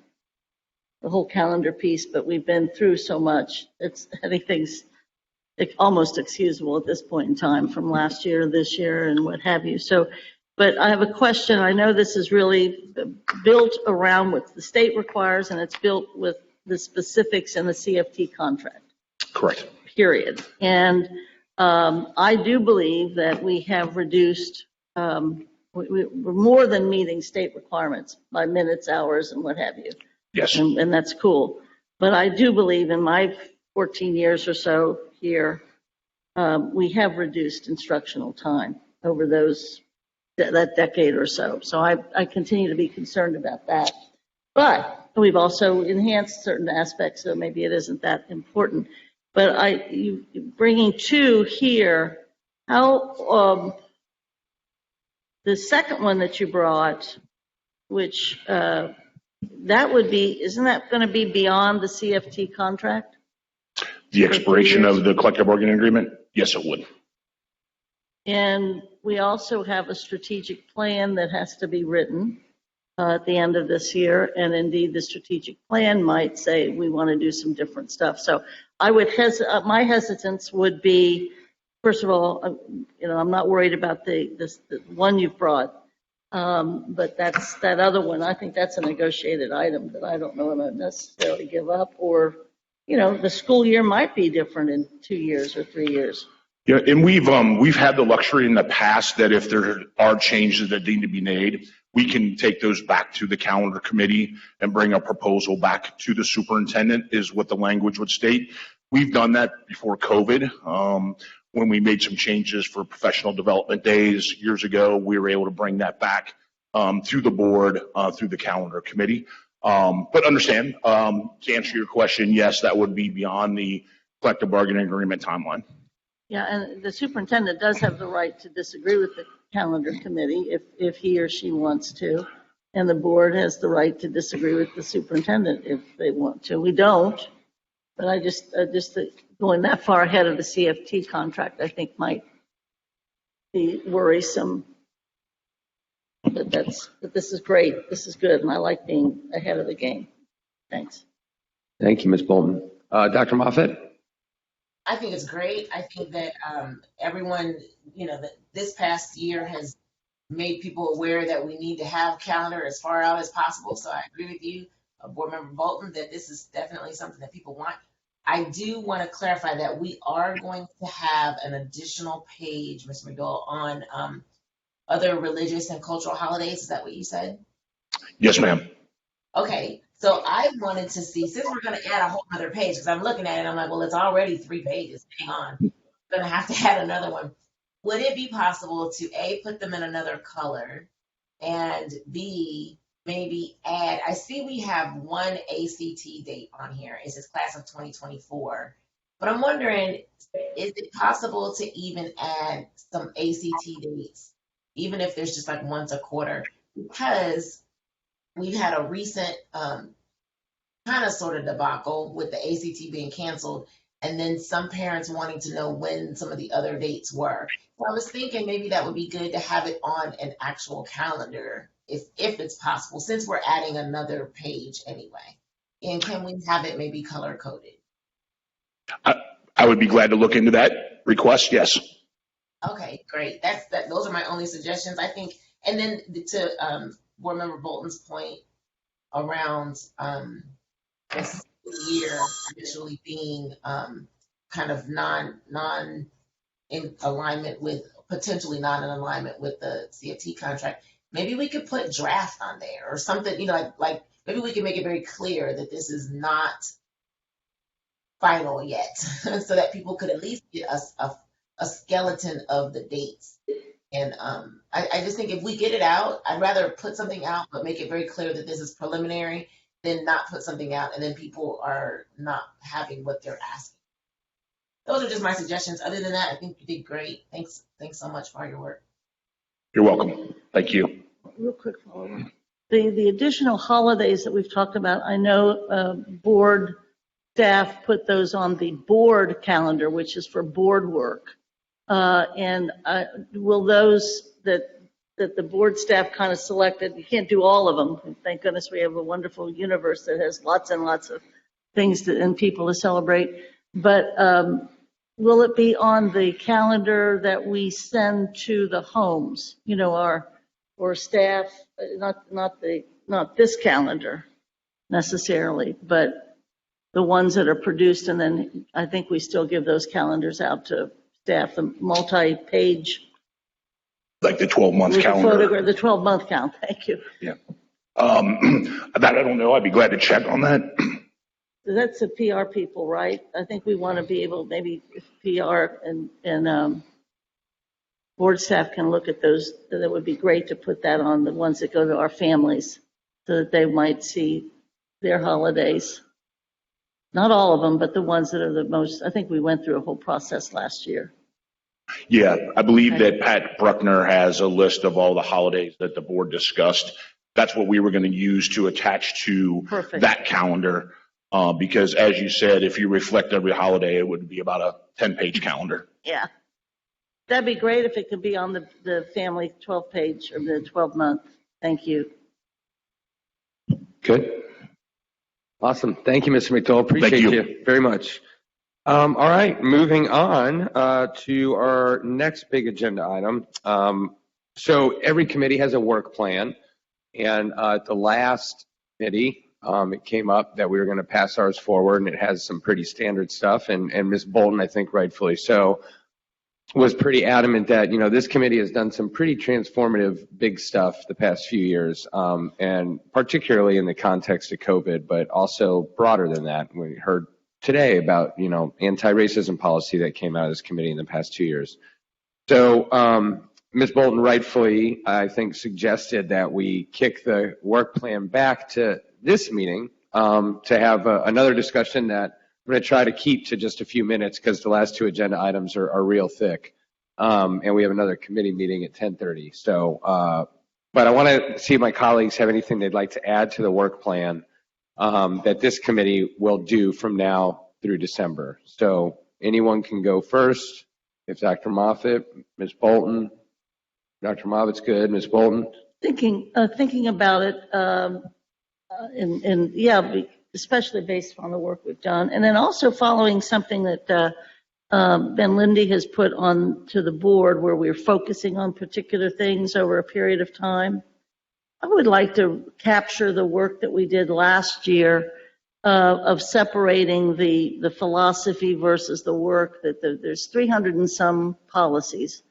the whole calendar piece, but we've been through so much. Anything's almost excusable at this point in time from last year, this year, and what have you. So, but I have a question. I know this is really built around what the state requires, and it's built with the specifics in the CFT contract. Correct. Period. And I do believe that we have reduced, we're more than meeting state requirements by minutes, hours, and what have you. Yes. And that's cool. But I do believe in my 14 years or so here, we have reduced instructional time over that decade or so. So I continue to be concerned about that. But we've also enhanced certain aspects, so maybe it isn't that important. But bringing 2 here, how The second one that you brought, which that would be, isn't that going to be beyond the CFT contract? The expiration of the collective bargaining agreement? Yes, it would. And we also have a strategic plan that has to be written at the end of this year. And indeed, the strategic plan might say we want to do some different stuff. So I would my hesitance would be, first of all, I'm not worried about the one you've brought. But that other one, I think that's a negotiated item that I don't know if I necessarily give up, or, the school year might be different in 2 years or 3 years. Yeah, and we've had the luxury in the past that if there are changes that need to be made, we can take those back to the calendar committee and bring a proposal back to the superintendent, is what the language would state. We've done that before COVID. When we made some changes for professional development days years ago, we were able to bring that back to the board through the calendar committee. But understand, to answer your question, yes, that would be beyond the collective bargaining agreement timeline. Yeah, and the superintendent does have the right to disagree with the calendar committee if he or she wants to. And the board has the right to disagree with the superintendent if they want to. We don't, but I just going that far ahead of the CFT contract, I think might be worrisome. But this is great. This is good, and I like being ahead of the game. Thanks. Thank you, Ms. Bolton. Dr. Moffitt? I think it's great. I think that everyone, that this past year has made people aware that we need to have calendar as far out as possible. So I agree with you, Board Member Bolton, that this is definitely something that people want. I do want to clarify that we are going to have an additional page, Mr. McDowell, on other religious and cultural holidays. Is that what you said? Yes, ma'am. Okay. So I wanted to see, since we're going to add a whole other page, because I'm looking at it, I'm like, well, it's already 3 pages. Hang on. I'm going to have to add another one. Would it be possible to A, put them in another color, and B, maybe add, I see we have one ACT date on here. It says class of 2024. But I'm wondering, is it possible to even add some ACT dates, even if there's just like once a quarter? Because we've had a recent kind of sort of debacle with the ACT being canceled, and then some parents wanting to know when some of the other dates were. So I was thinking maybe that would be good to have it on an actual calendar, if it's possible, since we're adding another page anyway. And can we have it maybe color coded? I would be glad to look into that request, yes. Okay, great. Those are my only suggestions, I think. And then to Board Member Bolton's point around this year actually being kind of non in alignment with, potentially not in alignment with the CFT contract, maybe we could put draft on there or something, like maybe we can make it very clear that this is not final yet, so that people could at least get a skeleton of the dates. And I just think if we get it out, I'd rather put something out, but make it very clear that this is preliminary, than not put something out and then people are not having what they're asking. Those are just my suggestions. Other than that, I think you did great. Thanks so much for all your work. You're welcome. Thank you. Real quick follow-up. The additional holidays that we've talked about, I know board staff put those on the board calendar, which is for board work. And will those that the board staff kind of selected, you can't do all of them. Thank goodness we have a wonderful universe that has lots and lots of things and people to celebrate. But will it be on the calendar that we send to the homes? Or staff, not this calendar necessarily, but the ones that are produced, and then I think we still give those calendars out to staff, the multi-page. Like the 12-month calendar. The 12-month count, thank you. Yeah. That I don't know. I'd be glad to check on that. That's the PR people, right? I think we want to be able, maybe if PR and board staff can look at those, that would be great to put that on the ones that go to our families so that they might see their holidays. Not all of them, but the ones that are the most, I think we went through a whole process last year. Yeah, I believe that Pat Bruckner has a list of all the holidays that the board discussed. That's what we were going to use to attach to Perfect. that calendar. Because as you said, if you reflect every holiday, it would be about a 10-page calendar. Yeah. That'd be great if it could be on the family 12-page or the 12-month. Thank you. Good. Awesome. Thank you, Mr. McDowell. Appreciate you. you very much. All right, moving on to our next big agenda item. So every committee has a work plan, and at the last committee, it came up that we were going to pass ours forward, and it has some pretty standard stuff. And Ms. Bolton, I think rightfully so, was pretty adamant that, you know, this committee has done some pretty transformative big stuff the past few years, and particularly in the context of COVID, but also broader than that. We heard today about, you know, anti-racism policy that came out of this committee in the past 2 years. So Ms. Bolton rightfully, I think, suggested that we kick the work plan back to this meeting to have another discussion that I'm going to try to keep to just a few minutes because the last two agenda items are real thick. And we have another committee meeting at 10:30. So, but I want to see if my colleagues have anything they'd like to add to the work plan that this committee will do from now through December. So anyone can go first. If Dr. Moffitt, Ms. Bolton, Dr. Moffitt's good, Ms. Bolton. Thinking about it, and yeah, especially based on the work we've done, and then also following something that Ben Lindy has put on to the board where we're focusing on particular things over a period of time. I would like to capture the work that we did last year of separating the philosophy versus the work. There's 300 and some policies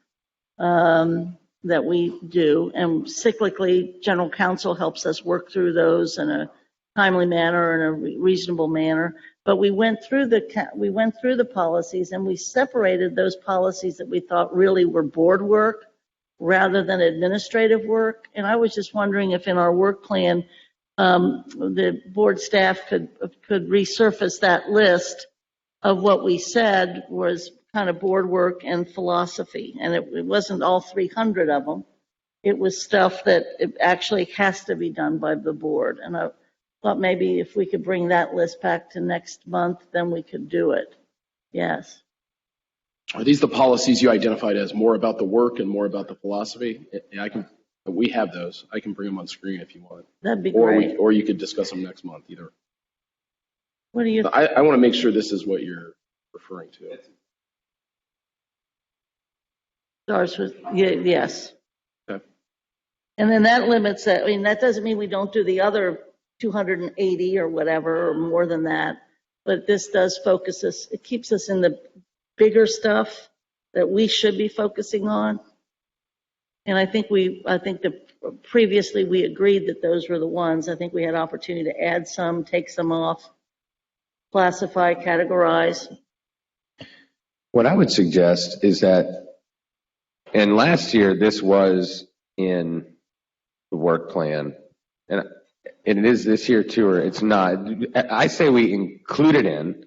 that we do, and cyclically, General Counsel helps us work through those in a timely manner and a reasonable manner. But we went through the policies and we separated those policies that we thought really were board work rather than administrative work. And I was just wondering if in our work plan, the board staff could resurface that list of what we said was kind of board work and philosophy. And it wasn't all 300 of them. It was stuff that it actually has to be done by the board. And I thought maybe if we could bring that list back to next month, then we could do it. Yes. Are these the policies you identified as more about the work and more about the philosophy? Yeah, we have those. I can bring them on screen if you want. That'd be great. Or you could discuss them next month, either. What do you? I want to make sure this is what you're referring to. Starts with yes. Okay. And then that limits that. I mean, that doesn't mean we don't do the other 280 or whatever, or more than that. But this does focus us. It keeps us in the bigger stuff that we should be focusing on. And I think previously we agreed that those were the ones. I think we had opportunity to add some, take some off, classify, categorize. What I would suggest is that, and last year this was in the work plan, and it is this year too, or it's not. I say we include it in,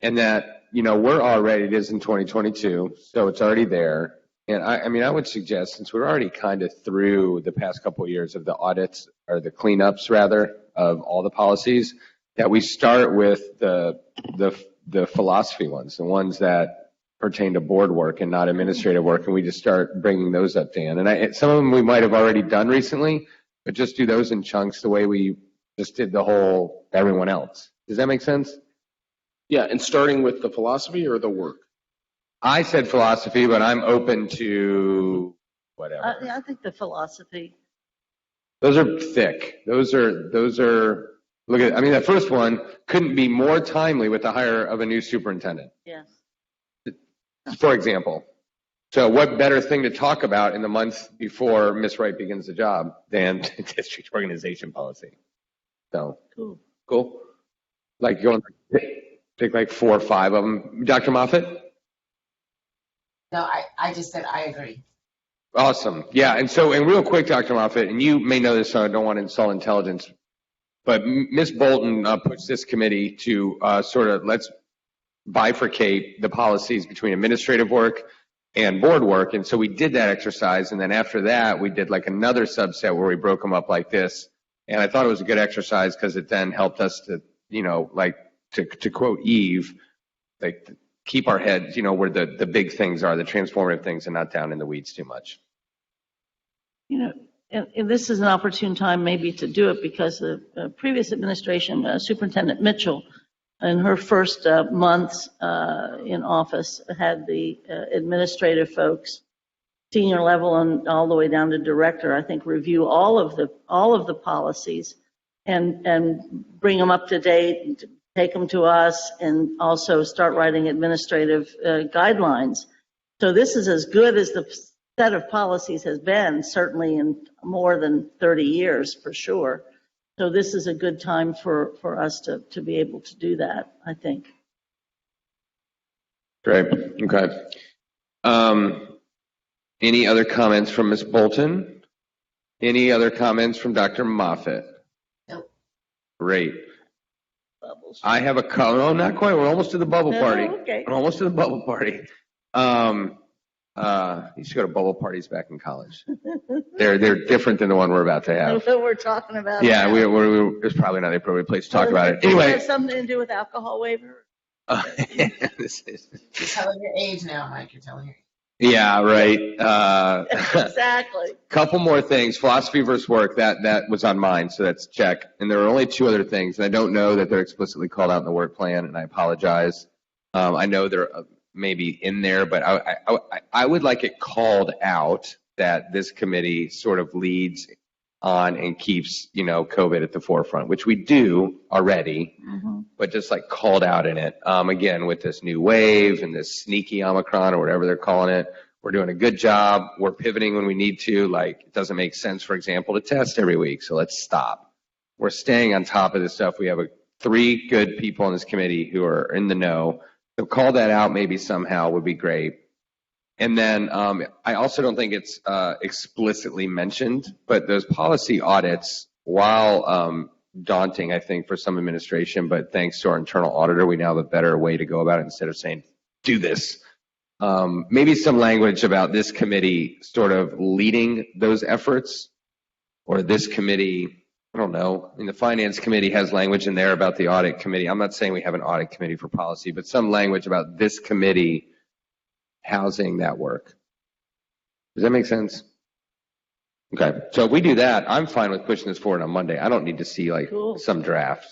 and that, you know, we're already, it is in 2022, so it's already there. And I mean, I would suggest, since we're already kind of through the past couple of years of the audits, or the cleanups rather, of all the policies, that we start with the philosophy ones, the ones that pertain to board work and not administrative work, and we just start bringing those up, Dan. And some of them we might have already done recently, but just do those in chunks the way we just did the whole everyone else. Does that make sense? Yeah, and starting with the philosophy or the work? I said philosophy, but I'm open to whatever. Yeah, I think the philosophy. Those are thick. Those are, look at, I mean, that first one couldn't be more timely with the hire of a new superintendent, Yes. for example. So what better thing to talk about in the month before Ms. Wright begins the job than district organization policy? So, cool. Like going, pick like 4 or 5 of them. Dr. Moffitt? No, I just said I agree. Awesome. Yeah. And real quick, Dr. Moffitt, and you may know this, so I don't want to insult intelligence, but Ms. Bolton puts this committee to sort of let's bifurcate the policies between administrative work and board work. And so we did that exercise. And then after that, we did like another subset where we broke them up like this. And I thought it was a good exercise because it then helped us to, like to quote Eve, like keep our heads, where the big things are, the transformative things, and not down in the weeds too much. And this is an opportune time maybe to do it because the previous administration, Superintendent Mitchell, in her first months in office, had the administrative folks, senior level and all the way down to director, I think, review all of the policies and bring them up to date, take them to us, and also start writing administrative guidelines. So this is as good as the set of policies has been, certainly in more than 30 years for sure. So this is a good time for us to be able to do that, I think. Great. Okay. Any other comments from Ms. Bolton? Any other comments from Dr. Moffitt? Nope. Great. Bubbles. I have no, not quite. We're almost to the bubble party. Okay. We're almost to the bubble party. You should go to bubble parties back in college. They're different than the one we're about to have. That's what we're talking about. Yeah, now. it's probably not the appropriate place to talk about it. Does Anyway. it have something to do with alcohol waiver? This is, You're telling your age now, Mike. You're telling your age. yeah, right. Exactly. Couple more things. Philosophy versus work. That was on mine, so that's check. And there are only two other things, and I don't know that they're explicitly called out in the work plan, and I apologize. I know they're maybe in there, but I would like it called out that this committee sort of leads on and keeps, COVID at the forefront, which we do already, but just like called out in it. Again, with this new wave and this sneaky Omicron or whatever they're calling it, we're doing a good job. We're pivoting when we need to. Like, it doesn't make sense, for example, to test every week. So let's stop. We're staying on top of this stuff. We have 3 good people on this committee who are in the know. So call that out maybe somehow would be great. And then I also don't think it's explicitly mentioned, but those policy audits, while daunting, I think, for some administration, but thanks to our internal auditor, we now have a better way to go about it instead of saying, do this. Maybe some language about this committee sort of leading those efforts, or this committee, I don't know. I mean, the finance committee has language in there about the audit committee. I'm not saying we have an audit committee for policy, but some language about this committee housing that work. Does that make sense? Okay. So if we do that, I'm fine with pushing this forward on Monday. I don't need to see some draft.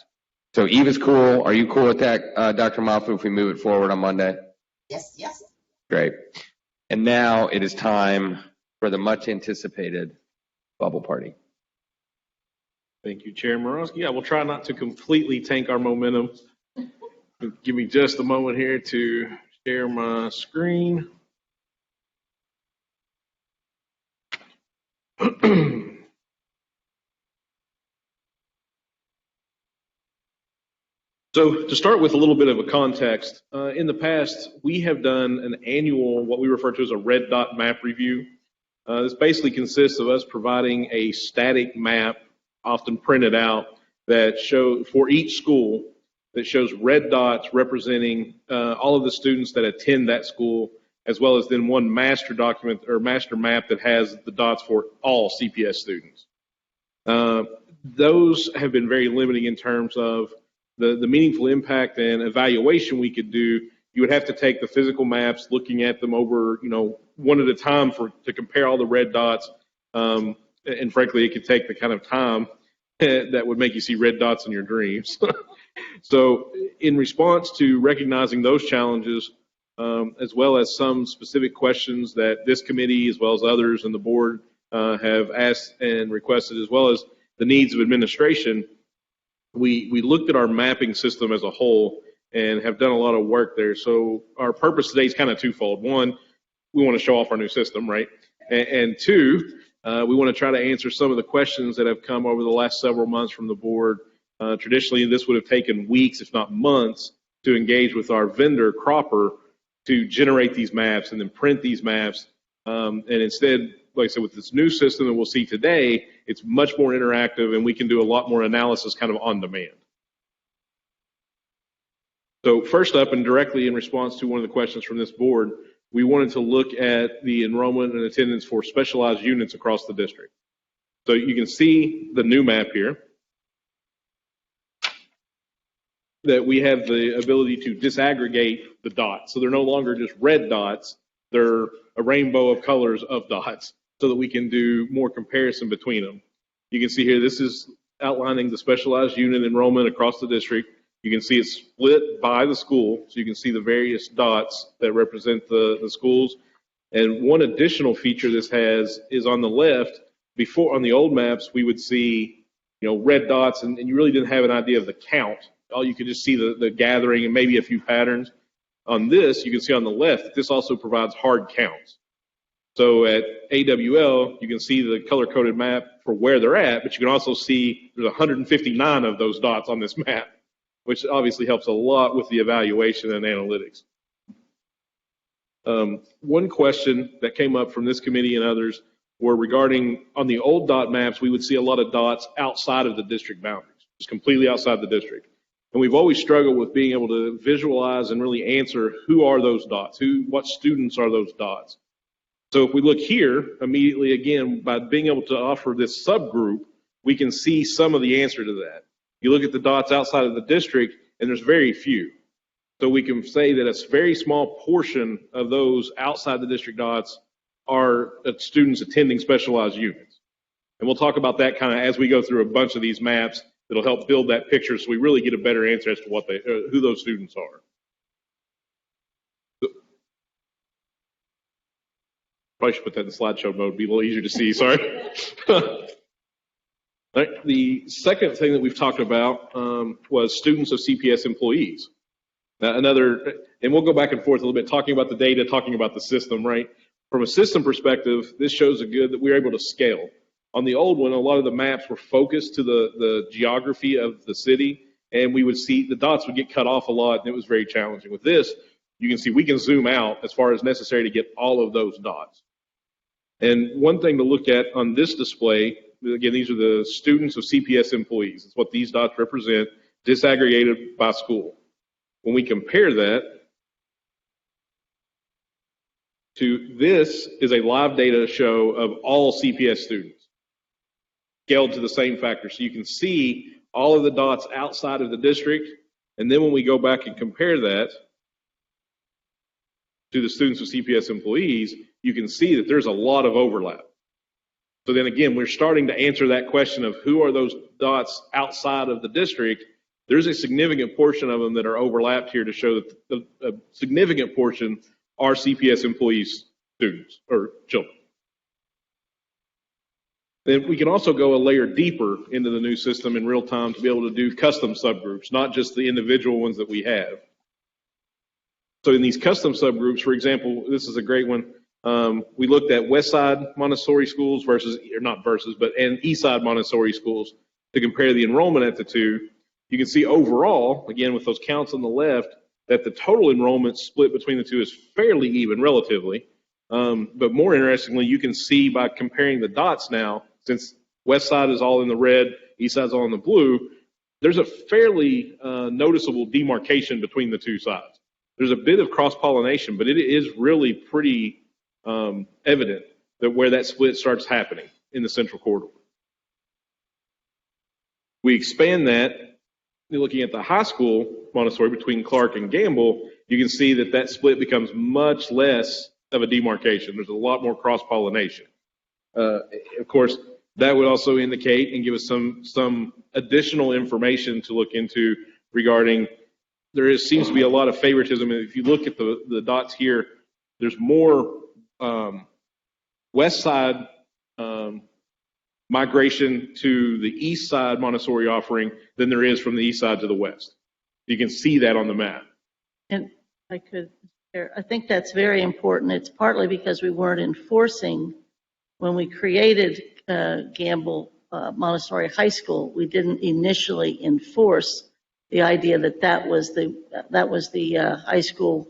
So Eve is cool. Are you cool with that, Dr. Moffitt, if we move it forward on Monday? Yes. Great. And now it is time for the much anticipated bubble party. Thank you, Chair Morosky. I will try not to completely tank our momentum. Give me just a moment here to share my screen. So to start with a little bit of a context, in the past, we have done an annual, what we refer to as a red dot map review. This basically consists of us providing a static map, often printed out, that shows for each school, that shows red dots representing all of the students that attend that school, as well as then one master document or master map that has the dots for all CPS students. Those have been very limiting in terms of the meaningful impact and evaluation we could do. You would have to take the physical maps, looking at them over, one at a time to compare all the red dots. And frankly, it could take the kind of time that would make you see red dots in your dreams. So in response to recognizing those challenges, as well as some specific questions that this committee, as well as others in the board, have asked and requested, as well as the needs of administration, we looked at our mapping system as a whole and have done a lot of work there. So our purpose today is kind of twofold. One, we want to show off our new system, right? And two, we want to try to answer some of the questions that have come over the last several months from the board. Traditionally, this would have taken weeks, if not months, to engage with our vendor, Cropper, to generate these maps and then print these maps. And instead, like I said, with this new system that we'll see today, it's much more interactive and we can do a lot more analysis kind of on demand. So first up, and directly in response to one of the questions from this board, we wanted to look at the enrollment and attendance for specialized units across the district. So you can see the new map here, that we have the ability to disaggregate the dots. So they're no longer just red dots, they're a rainbow of colors of dots, so that we can do more comparison between them. You can see here, this is outlining the specialized unit enrollment across the district. You can see it's split by the school, so you can see the various dots that represent the schools. And one additional feature this has is on the left. Before, on the old maps, we would see, red dots, and you really didn't have an idea of the count. All you could just see the gathering and maybe a few patterns. On this, you can see on the left, this also provides hard counts. So at AWL, you can see the color-coded map for where they're at, but you can also see there's 159 of those dots on this map, which obviously helps a lot with the evaluation and analytics. One question that came up from this committee and others were regarding, on the old dot maps, we would see a lot of dots outside of the district boundaries, just completely outside the district. And we've always struggled with being able to visualize and really answer who are those dots, what students are those dots. So if we look here, immediately again, by being able to offer this subgroup, we can see some of the answer to that. You look at the dots outside of the district, and there's very few. So we can say that a very small portion of those outside the district dots are students attending specialized units. And we'll talk about that kind of as we go through a bunch of these maps. It'll help build that picture so we really get a better answer as to who those students are. Probably should put that in slideshow mode, it'd be a little easier to see, sorry. Right. The second thing that we've talked about was students of CPS employees. Now, and we'll go back and forth a little bit, talking about the data, talking about the system, right? From a system perspective, this shows that we're able to scale. On the old one, a lot of the maps were focused to the geography of the city, and we would see the dots would get cut off a lot, and it was very challenging. With this, you can see we can zoom out as far as necessary to get all of those dots. And one thing to look at on this display, again, these are the students of CPS employees. It's what these dots represent, disaggregated by school. When we compare that to this is a live data show of all CPS students, scaled to the same factor. So you can see all of the dots outside of the district, and then when we go back and compare that to the students of CPS employees, you can see that there's a lot of overlap. So then again, we're starting to answer that question of who are those dots outside of the district. There's a significant portion of them that are overlapped here to show that a significant portion are CPS employees, students, or children. Then we can also go a layer deeper into the new system in real time to be able to do custom subgroups, not just the individual ones that we have. So in these custom subgroups, for example, this is a great one. We looked at West Side Montessori schools and East Side Montessori schools to compare the enrollment at the two. You can see overall, again, with those counts on the left, that the total enrollment split between the two is fairly even relatively. But more interestingly, you can see by comparing the dots now, since West Side is all in the red, East Side is all in the blue, there's a fairly noticeable demarcation between the two sides. There's a bit of cross-pollination, but it is really pretty evident that where that split starts happening in the central corridor. We expand that, looking at the high school Montessori between Clark and Gamble, you can see that that split becomes much less of a demarcation. There's a lot more cross-pollination. Of course, that would also indicate and give us some additional information to look into regarding seems to be a lot of favoritism. And if you look at the dots here, there's more West Side migration to the East Side Montessori offering than there is from the East Side to the West. You can see that on the map. And I think that's very important. It's partly because we weren't enforcing when we created Gamble Montessori High School. We didn't initially enforce the idea that was the high school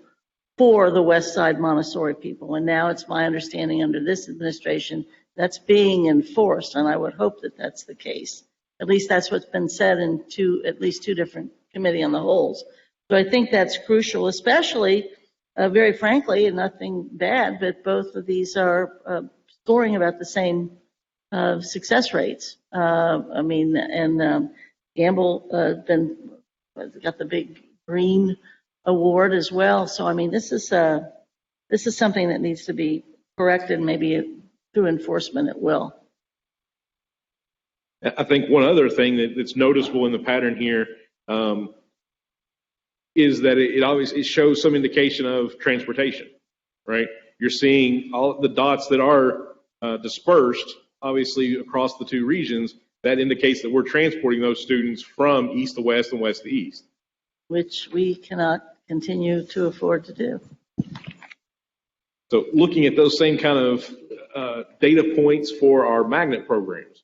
for the West Side Montessori people. And now it's my understanding under this administration that's being enforced, and I would hope that that's the case. At least that's what's been said in at least two different committee on the wholes. So I think that's crucial, especially very frankly, and nothing bad, but both of these are scoring about the same success rates. Gamble got the big green award as well. So, I mean, this is something that needs to be corrected, maybe through enforcement it will. I think one other thing that's noticeable in the pattern here is that it shows some indication of transportation, right? You're seeing all the dots that are dispersed, obviously, across the two regions. That indicates that we're transporting those students from east to west and west to east. Which we cannot continue to afford to do. So looking at those same kind of data points for our magnet programs.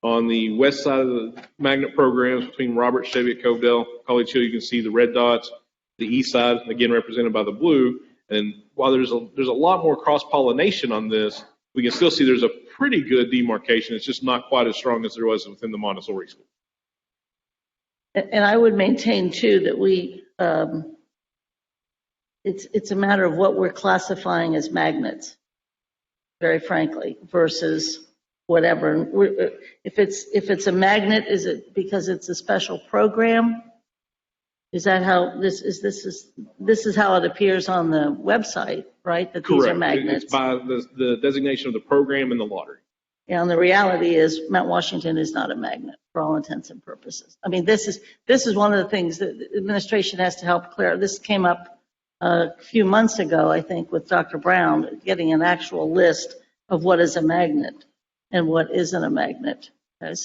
On the west side of the magnet programs between Robert, Cheviot, Covedale, College Hill, you can see the red dots. The east side, again, represented by the blue. And while there's a lot more cross-pollination on this, we can still see there's a pretty good demarcation. It's just not quite as strong as there was within the Montessori school. And I would maintain, too, that it's a matter of what we're classifying as magnets, very frankly, versus whatever. If it's a magnet, is it because it's a special program? Is that how this is how it appears on the website, right? That these are magnets. It's by the designation of the program and the lottery. Yeah, and the reality is Mount Washington is not a magnet for all intents and purposes. I mean, this is one of the things that the administration has to help clear. This came up a few months ago, I think, with Dr. Brown, getting an actual list of what is a magnet and what isn't a magnet. And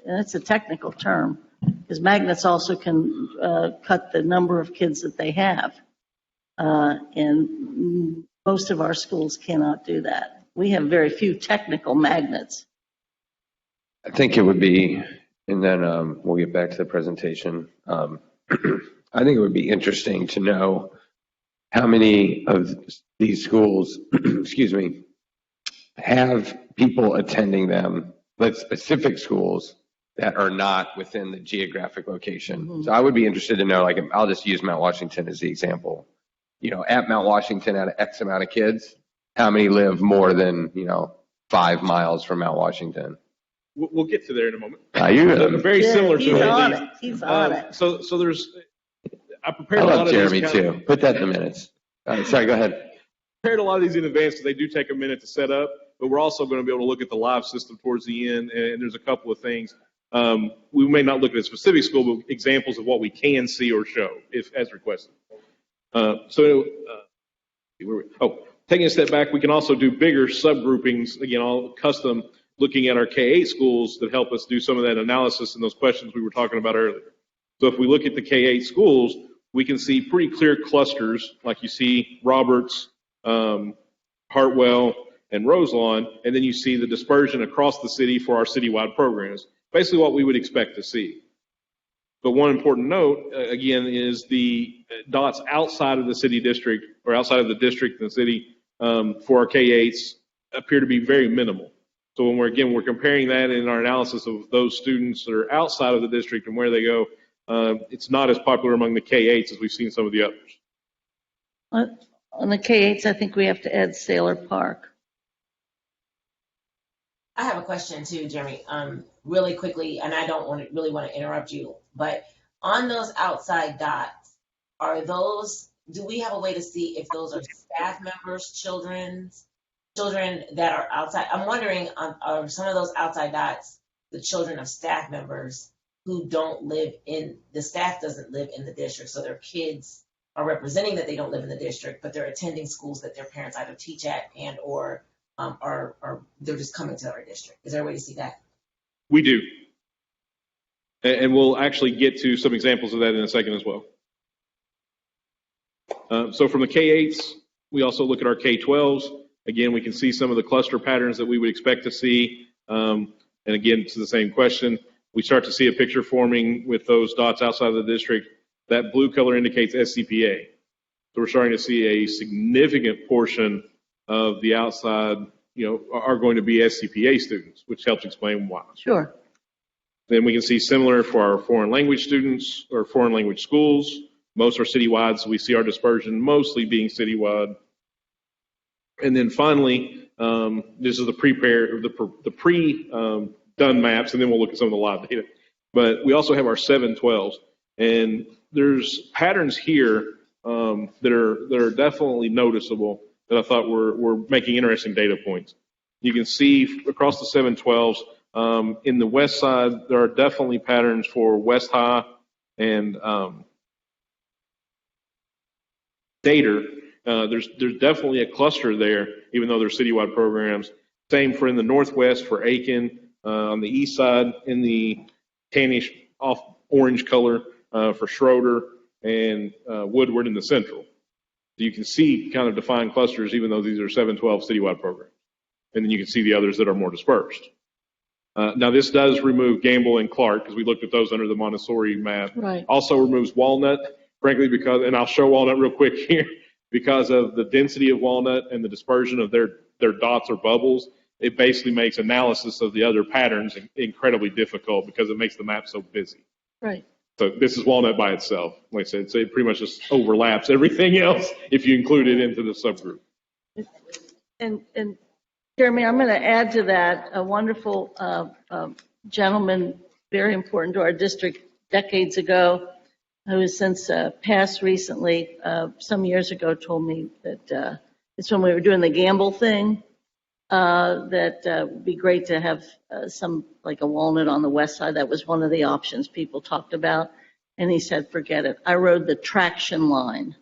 it's a technical term, because magnets also can cut the number of kids that they have. And most of our schools cannot do that. We have very few technical magnets. I think it would be, and then we'll get back to the presentation. I think it would be interesting to know how many of these schools, excuse me, have people attending them, like specific schools that are not within the geographic location. Mm-hmm. So I would be interested to know, like, I'll just use Mount Washington as the example. You know, at Mount Washington, out of X amount of kids, how many live more than, 5 miles from Mount Washington? We'll get to there in a moment. Very similar to he's on it. He's on it. So I prepared I a lot love of Jeremy these too. Put that in the minutes. Sorry, go ahead. Prepared a lot of these in advance because they do take a minute to set up, but we're also going to be able to look at the live system towards the end, and there's a couple of things. We may not look at a specific school, but examples of what we can see or show, if as requested. Taking a step back, we can also do bigger subgroupings, again, all custom, looking at our K-8 schools that help us do some of that analysis and those questions we were talking about earlier. So if we look at the K-8 schools, we can see pretty clear clusters, like you see Roberts, Hartwell, and Roselawn, and then you see the dispersion across the city for our citywide programs. Basically what we would expect to see. But one important note, again, is the dots outside of the city district, or outside of the district and the city, for our K-8s appear to be very minimal. So when we're comparing that in our analysis of those students that are outside of the district and where they go, it's not as popular among the K-8s as we've seen some of the others. On the K-8s, I think we have to add Saylor Park. I have a question too, Jeremy, really quickly, and I don't really want to interrupt you, but on those outside dots, do we have a way to see if those are staff members, children that are outside? I'm wondering, are some of those outside dots the children of staff members who the staff doesn't live in the district, so their kids are representing that they don't live in the district, but they're attending schools that their parents either teach at and or they're just coming to our district. Is there a way to see that? We do. And we'll actually get to some examples of that in a second as well. So from the K-8s, we also look at our K-12s. Again, we can see some of the cluster patterns that we would expect to see. And again, to the same question, we start to see a picture forming with those dots outside of the district. That blue color indicates SCPA. So we're starting to see a significant portion of the outside, are going to be SCPA students, which helps explain why. Sure. Then we can see similar for our foreign language students or foreign language schools. Most are citywide, so we see our dispersion mostly being citywide. And then finally, this is the pre-done maps, and then we'll look at some of the live data. But we also have our 712s, and there's patterns here that are definitely noticeable that I thought were making interesting data points. You can see across the 712s, in the west side, there are definitely patterns for West High and Dater. There's definitely a cluster there, even though they're citywide programs. Same for in the northwest for Aiken, on the east side in the tannish off orange color for Schroeder, and Woodward in the central. So you can see kind of defined clusters, even though these are 712 citywide programs. And then you can see the others that are more dispersed. Now this does remove Gamble and Clark, because we looked at those under the Montessori map. Right. Also removes Walnut, frankly, because, and I'll show Walnut real quick here, because of the density of Walnut and the dispersion of their dots or bubbles. It basically makes analysis of the other patterns incredibly difficult because it makes the map so busy. Right. So this is Walnut by itself. Like I said, so it pretty much just overlaps everything else if you include it into the subgroup. And Jeremy, I'm going to add to that a wonderful gentleman, very important to our district decades ago, who has since passed recently, some years ago, told me that it's when we were doing the Gamble thing, that would be great to have some, like a Walnut on the west side. That was one of the options people talked about. And he said, forget it. I rode the traction line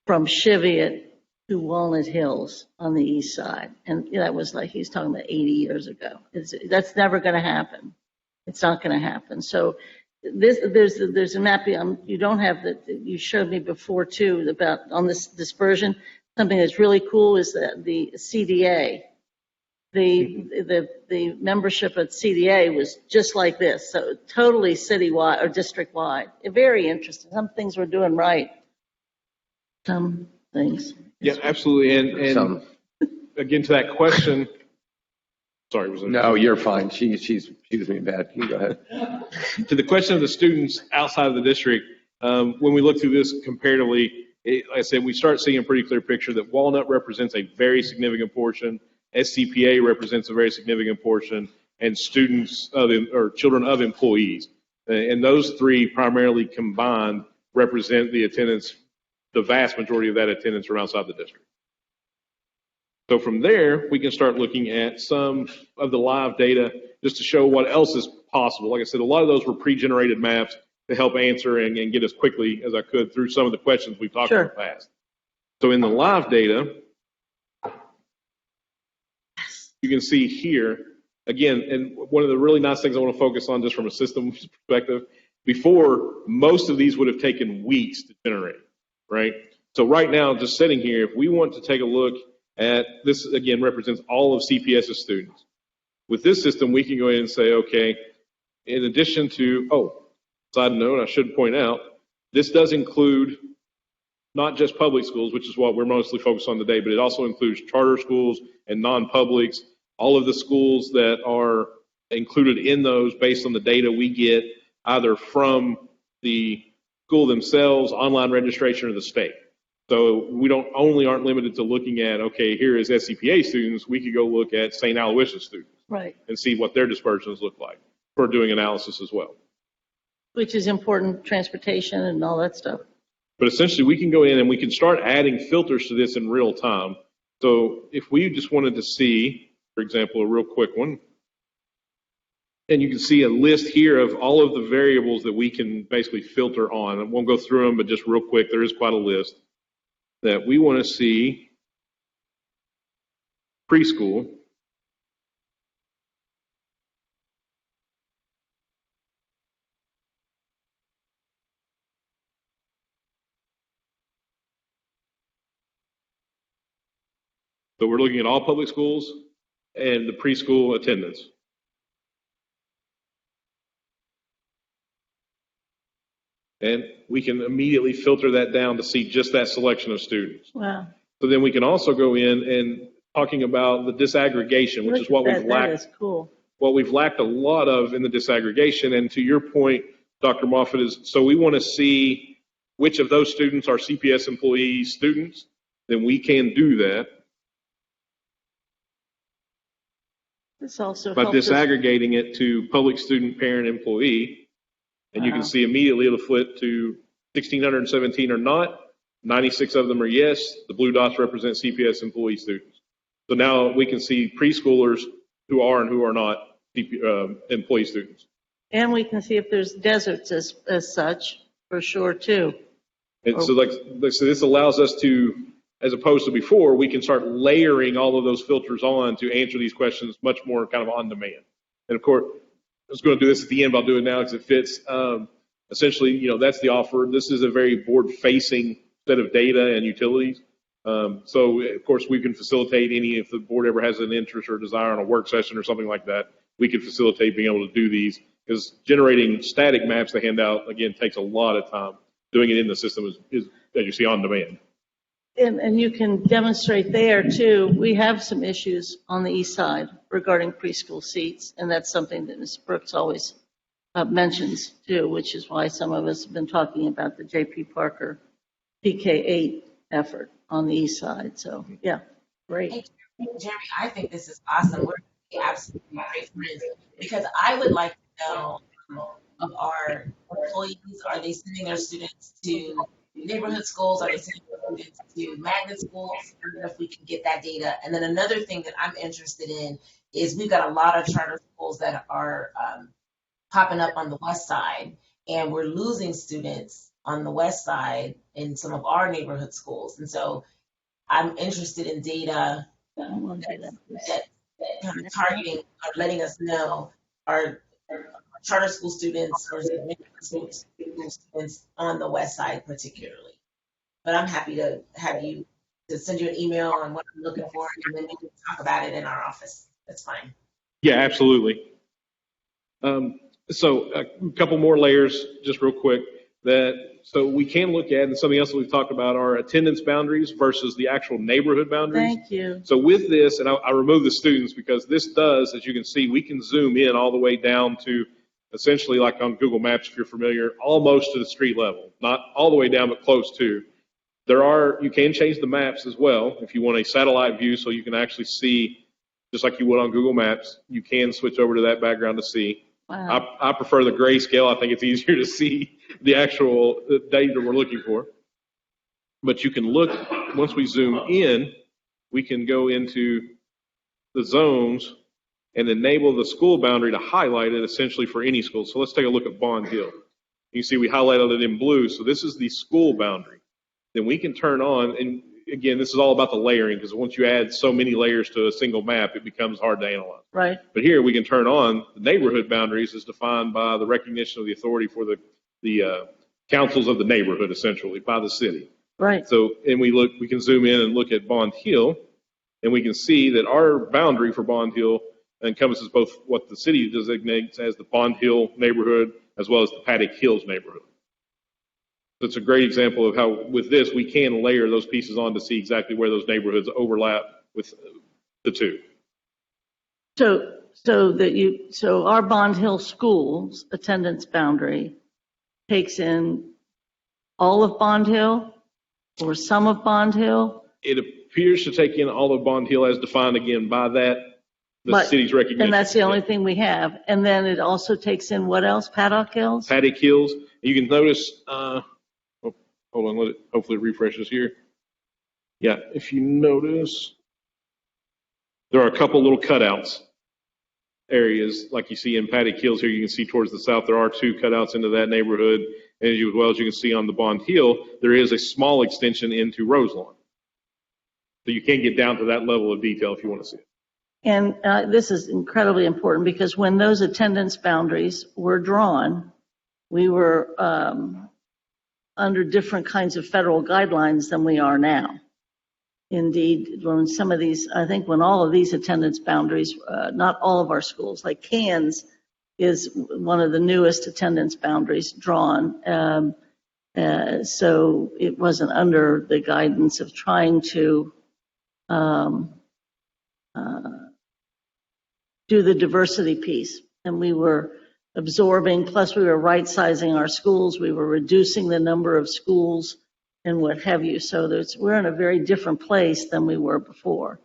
from Cheviot to Walnut Hills on the east side. And that was like, he's talking about 80 years ago. That's never going to happen. It's not going to happen. So there's a map you don't have that you showed me before too about on this dispersion. Something that's really cool is that the CDA, the membership at CDA was just like this, so totally citywide or district wide. Very interesting. Some things we're doing right. Some things. Yeah, absolutely. And again, to that question. Sorry, was it? No, you're fine. She's being bad. You can go ahead. To the question of the students outside of the district, when we look through this comparatively, like I said, we start seeing a pretty clear picture that Walnut represents a very significant portion, SCPA represents a very significant portion, and students or children of employees. And those three primarily combined represent the attendance, the vast majority of that attendance from outside the district. So from there, we can start looking at some of the live data just to show what else is possible. Like I said, a lot of those were pre-generated maps to help answer and get as quickly as I could through some of the questions we've talked about in the past. So in the live data, you can see here, again, and one of the really nice things I want to focus on just from a systems perspective, before, most of these would have taken weeks to generate, right? So right now, just sitting here, if we want to take a look at, this again represents all of CPS's students. With this system, we can go in and say, okay, in addition to, side note, I should point out, this does include not just public schools, which is what we're mostly focused on today, but it also includes charter schools and non-publics, all of the schools that are included in those based on the data we get either from the school themselves, online registration, or the state. So we aren't limited to looking at, okay, here is SCPA students, we could go look at St. Aloysius students. Right. And see what their dispersions look like for doing analysis as well. Which is important, transportation and all that stuff. But essentially, we can go in and we can start adding filters to this in real time. So if we just wanted to see, for example, a real quick one, and you can see a list here of all of the variables that we can basically filter on. I won't go through them, but just real quick, there is quite a list that we want to see preschool. So we're looking at all public schools and the preschool attendance. And we can immediately filter that down to see just that selection of students. Wow. So then we can also go in and talking about the disaggregation, which is what we've lacked. That is cool. What we've lacked a lot of in the disaggregation. And to your point, Dr. Moffitt, is so we want to see which of those students are CPS employee students, then we can do that. This also By helps us. disaggregating it to public student, parent, employee, and you can see immediately it'll flip to 1,617 are not, 96 of them are yes. The blue dots represent CPS employee students. So now we can see preschoolers who are and who are not employee students. And we can see if there's deserts as such, for sure, too. And so so this allows us to, as opposed to before, we can start layering all of those filters on to answer these questions much more kind of on demand. And of course, I was going to do this at the end, but I'll do it now because it fits. Essentially, that's the offer. This is a very board-facing set of data and utilities. So, of course, we can facilitate any, if the board ever has an interest or desire on a work session or something like that, we can facilitate being able to do these, because generating static maps to hand out, again, takes a lot of time. Doing it in the system is as you see, on demand. And you can demonstrate there, too. We have some issues on the east side regarding preschool seats, and that's something that Ms. Brooks always mentions, too, which is why some of us have been talking about the J.P. Parker PK8 effort on the east side. So, yeah, great. Hey, Jeremy, I think this is awesome. We're absolutely great friends, because I would like to know of our employees, are they sending their students to neighborhood schools? Are they sending their students to magnet schools? I don't know if we can get that data. And then another thing that I'm interested in is we've got a lot of charter schools that are popping up on the west side, and we're losing students on the west side in some of our neighborhood schools. And so I'm interested in data that kind of targeting or letting us know our charter school students or school students on the west side particularly. But I'm happy to have you to send you an email on what I'm looking for, and then we can talk about it in our office. That's fine. Yeah, absolutely. So a couple more layers, just real quick. So we can look at, and something else that we've talked about, are attendance boundaries versus the actual neighborhood boundaries. Thank you. So with this, and I remove the students because this does, as you can see, we can zoom in all the way down to essentially, like on Google Maps, if you're familiar, almost to the street level. Not all the way down, but close to. You can change the maps as well if you want a satellite view, so you can actually see, just like you would on Google Maps, you can switch over to that background to see. Wow. I prefer the grayscale. I think it's easier to see the actual data we're looking for. But you can look, once we zoom in, we can go into the zones and enable the school boundary to highlight it essentially for any school. So let's take a look at Bond Hill. You can see we highlighted it in blue. So this is the school boundary. Then we can turn on, and again, this is all about the layering, because once you add so many layers to a single map, it becomes hard to analyze. Right. But here we can turn on the neighborhood boundaries as defined by the recognition of the authority for the councils of the neighborhood, essentially, by the city. Right. So, and we can zoom in and look at Bond Hill, and we can see that our boundary for Bond Hill encompasses both what the city designates as the Bond Hill neighborhood as well as the Paddock Hills neighborhood. So it's a great example of how, with this, we can layer those pieces on to see exactly where those neighborhoods overlap with the two. So our Bond Hill schools attendance boundary takes in all of Bond Hill or some of Bond Hill? It appears to take in all of Bond Hill as defined again by the city's recognition. And that's the only thing we have. And then it also takes in what else? Paddock Hills? Paddock Hills. You can notice, hold on, hopefully it refreshes here. Yeah, if you notice, there are a couple little cutouts areas like you see in Paddock Hills here. You can see towards the south, there are two cutouts into that neighborhood. And as well as you can see on the Bond Hill, there is a small extension into Roselawn. So you can get down to that level of detail if you want to see it. And this is incredibly important, because when those attendance boundaries were drawn, we were under different kinds of federal guidelines than we are now. Indeed, when some of these, I think when all of these attendance boundaries, not all of our schools, like Cairns is one of the newest attendance boundaries drawn. So it wasn't under the guidance of trying to do the diversity piece. And we were absorbing, plus we were right-sizing our schools, we were reducing the number of schools and what have you. So we're in a very different place than we were before.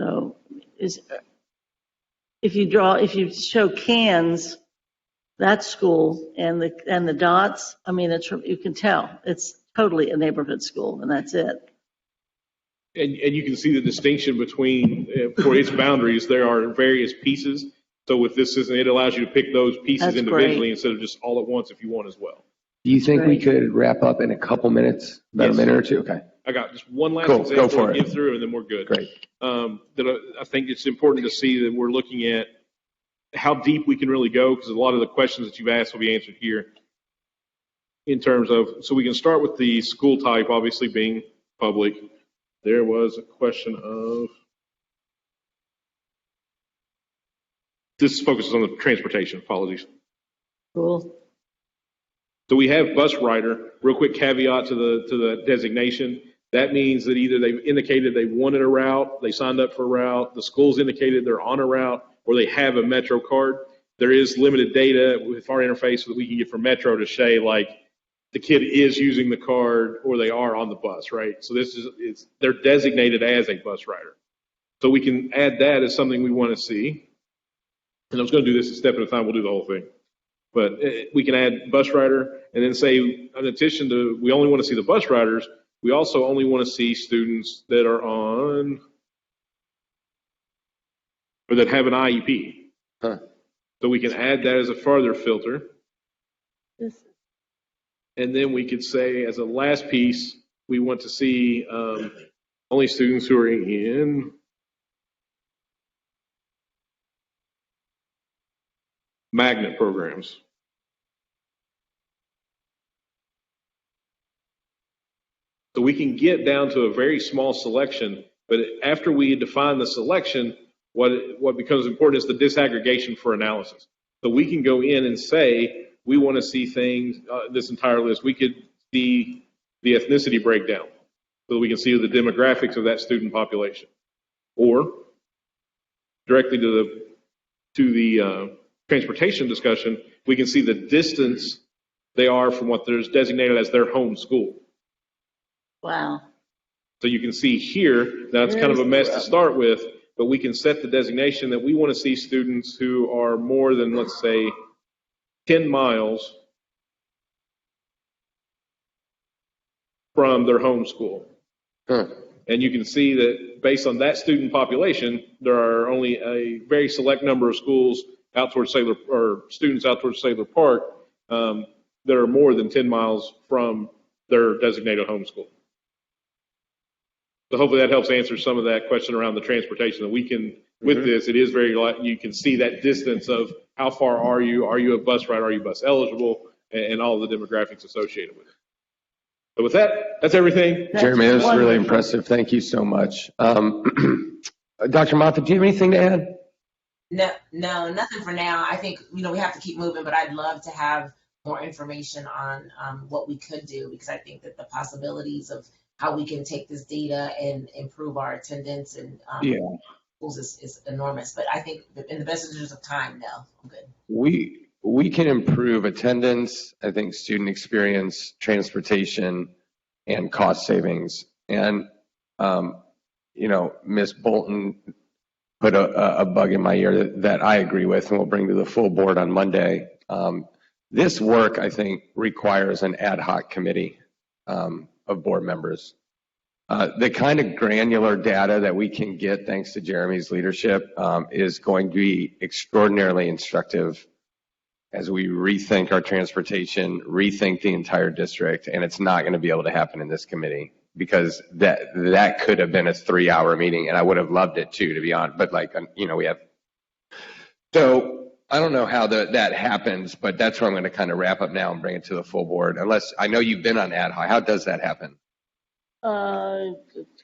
So if you show cans, that school and the dots, I mean, you can tell it's totally a neighborhood school, and that's it. And you can see the distinction between, for its boundaries, there are various pieces. So with this system, it allows you to pick those pieces That's individually great. instead of just all at once if you want as well. Do you think we Great. could wrap up in a couple minutes, about Yes. a minute or two? Okay, I got just one last Cool. Go example for to it. give through, and then we're good. great. I think it's important to see that we're looking at how deep we can really go, because a lot of the questions that you've asked will be answered here in terms of, so we can start with the school type, obviously being public. There was a question of, this focuses on the transportation, apologies. Cool. So we have bus rider, real quick caveat to the designation. That means that either they've indicated they wanted a route, they signed up for a route, the school's indicated they're on a route, or they have a Metro card. There is limited data with our interface that we can get from Metro to say, like, the kid is using the card or they are on the bus, right? So they're designated as a bus rider. So we can add that as something we want to see. And I was going to do this a step at a time, we'll do the whole thing. But we can add bus rider and then say, in addition to, we only want to see the bus riders, we also only want to see students that are on, or that have an IEP. Huh. So we can add that as a further filter. This- And then we could say, as a last piece, we want to see only students who are in magnet programs. So we can get down to a very small selection, but after we define the selection, what becomes important is the disaggregation for analysis. So we can go in and say, we want to see things, this entire list. We could see the ethnicity breakdown so that we can see the demographics of that student population. Or directly to the transportation discussion, we can see the distance they are from what there's designated as their home school. Wow. So you can see here, now it's kind of a mess to start with, but we can set the designation that we want to see students who are more than, let's say, 10 miles from their home school. Huh. And you can see that based on that student population, there are only a very select number of schools out towards Sailor, or students out towards Sailor Park, that are more than 10 miles from their designated home school. So hopefully that helps answer some of that question around the transportation. That we can, with this, it is very, you can see that distance of how far are you a bus rider, are you bus eligible, and all the demographics associated with it. So with that, that's everything. Jeremy, that was really wonderful. impressive. Thank you so much. Dr. Moffitt, do you have anything to add? No, nothing for now. I think, we have to keep moving, but I'd love to have more information on what we could do, because I think that the possibilities of how we can take this data and improve our attendance and schools is enormous. But I think in the best interest of time, no, I'm good. We can improve attendance, I think student experience, transportation, and cost savings. And, Ms. Bolton put a bug in my ear that I agree with, and we'll bring to the full board on Monday. This work, I think, requires an ad hoc committee of board members. The kind of granular data that we can get thanks to Jeremy's leadership is going to be extraordinarily instructive as we rethink our transportation, rethink the entire district, and it's not going to be able to happen in this committee, because that could have been a 3-hour meeting, and I would have loved it too, to be honest. But we have. So I don't know how that happens, but that's where I'm going to kind of wrap up now and bring it to the full board. Unless, I know you've been on ad hoc. How does that happen? The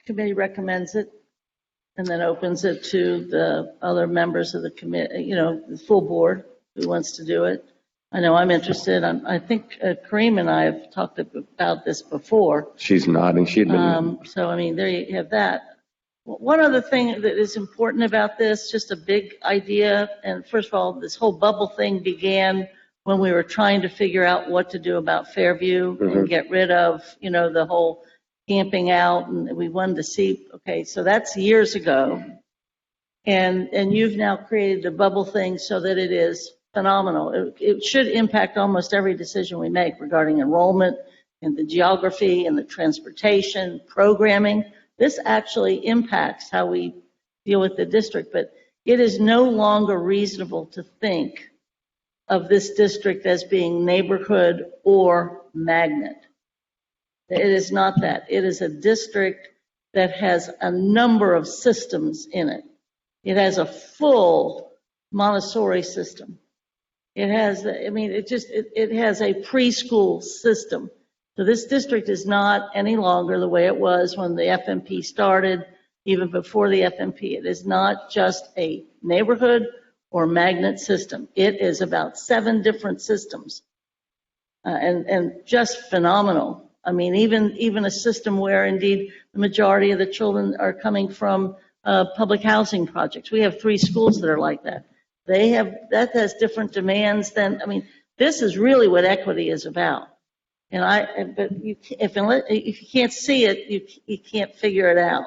committee recommends it and then opens it to the other members of the committee, the full board who wants to do it. I know I'm interested. I think Kareem and I have talked about this before. She's nodding. She admitted it. So, there you have that. One other thing that is important about this, just a big idea, and first of all, this whole bubble thing began when we were trying to figure out what to do about Fairview and get rid of, the whole camping out, and we wanted to see, okay, so that's years ago. And you've now created the bubble thing so that it is phenomenal. It should impact almost every decision we make regarding enrollment and the geography and the transportation, programming. This actually impacts how we deal with the district, but it is no longer reasonable to think of this district as being neighborhood or magnet. It is not that. It is a district that has a number of systems in it. It has a full Montessori system. It has, it has a preschool system. So this district is not any longer the way it was when the FMP started, even before the FMP. It is not just a neighborhood or magnet system. It is about 7 different systems, and just phenomenal. I mean, even a system where indeed the majority of the children are coming from public housing projects. We have 3 schools that are like that. That has different demands than, this is really what equity is about. But if you can't see it, you can't figure it out.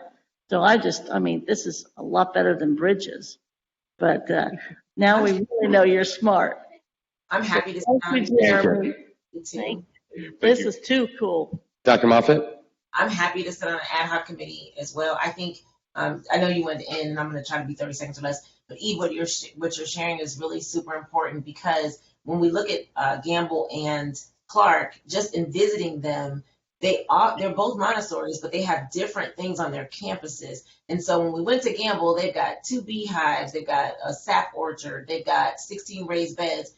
So this is a lot better than bridges. But now we really know you're smart. I'm happy to Thank you, Jeremy. This is too cool. Dr. Moffitt? I'm happy to sit on an ad hoc committee as well. I think, I know you went in, and I'm going to try to be 30 seconds or less, but Eve, what you're sharing is really super important, because when we look at Gamble and Clark, just in visiting them, they're both Montessori's, but they have different things on their campuses. And so when we went to Gamble, they've got 2 beehives, they've got a sap orchard, they've got 16 raised beds.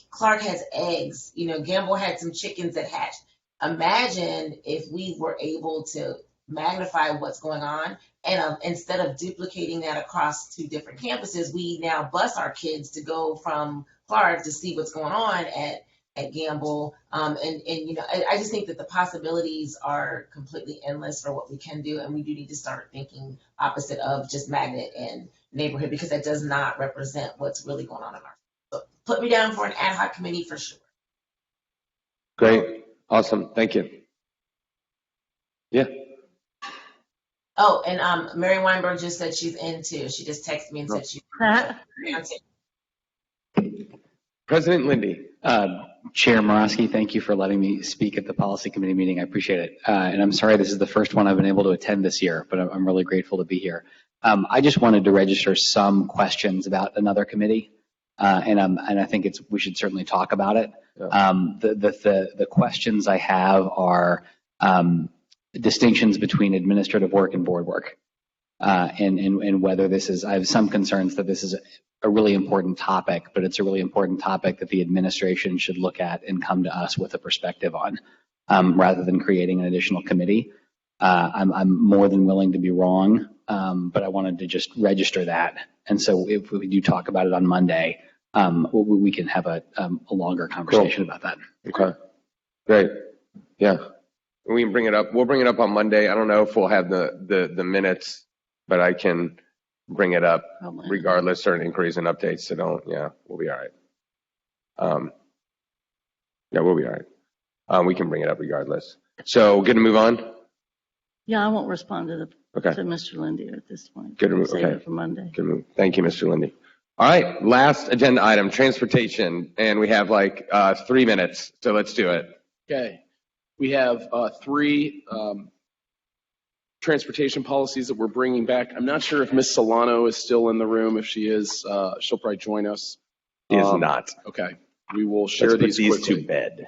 Clark has eggs. Gamble had some chickens that hatched. Imagine if we were able to magnify what's going on, and instead of duplicating that across 2 different campuses, we now bus our kids to go from Clark to see what's going on at Gamble. I just think that the possibilities are completely endless for what we can do, and we do need to start thinking opposite of just magnet and neighborhood, because that does not represent what's really going on in our. So put me down for an ad hoc committee for sure. Great. Awesome. Thank you. Yeah. Oh, and Mary Weinberg just said she's in too. She just texted me and said she's President Lindy. Chair Morosky, thank you for letting me speak at the policy committee meeting. I appreciate it. And I'm sorry this is the first one I've been able to attend this year, but I'm really grateful to be here. I just wanted to register some questions about another committee, and I think we should certainly talk about it. Yeah. The questions I have are distinctions between administrative work and board work, and whether this is. I have some concerns that this is a really important topic, but it's a really important topic that the administration should look at and come to us with a perspective on, rather than creating an additional committee. I'm more than willing to be wrong, but I wanted to just register that. And so if we do talk about it on Monday, we can have a longer conversation about that. Okay. Great. Yeah. We can bring it up. We'll bring it up on Monday. I don't know if we'll have the minutes, but I can bring it up regardless, certain inquiries and updates. So we'll be all right. We'll be all right. We can bring it up regardless. So good to move on? Yeah, I won't respond to Mr. Lindy at this point. Good to move. Save it for Monday. Good move. Thank you, Mr. Lindy. All right, last agenda item, transportation, and we have 3 minutes, so let's do it. Okay. We have 3 transportation policies that we're bringing back. I'm not sure if Ms. Solano is still in the room. If she is, she'll probably join us. She is not. Okay. We will share these quickly. To bed.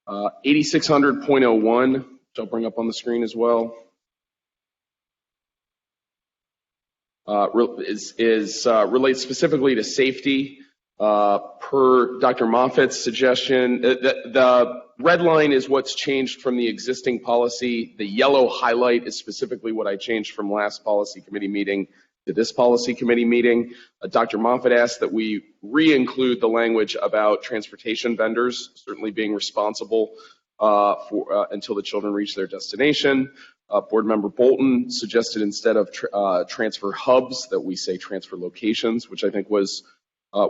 8600.01, which I'll bring up on the screen as well. Relates specifically to safety. Per Dr. Moffitt's suggestion, the red line is what's changed from the existing policy. The yellow highlight is specifically what I changed from last policy committee meeting to this policy committee meeting. Dr. Moffitt asked that we re-include the language about transportation vendors certainly being responsible until the children reach their destination. Board Member Bolton suggested instead of transfer hubs that we say transfer locations, which I think was a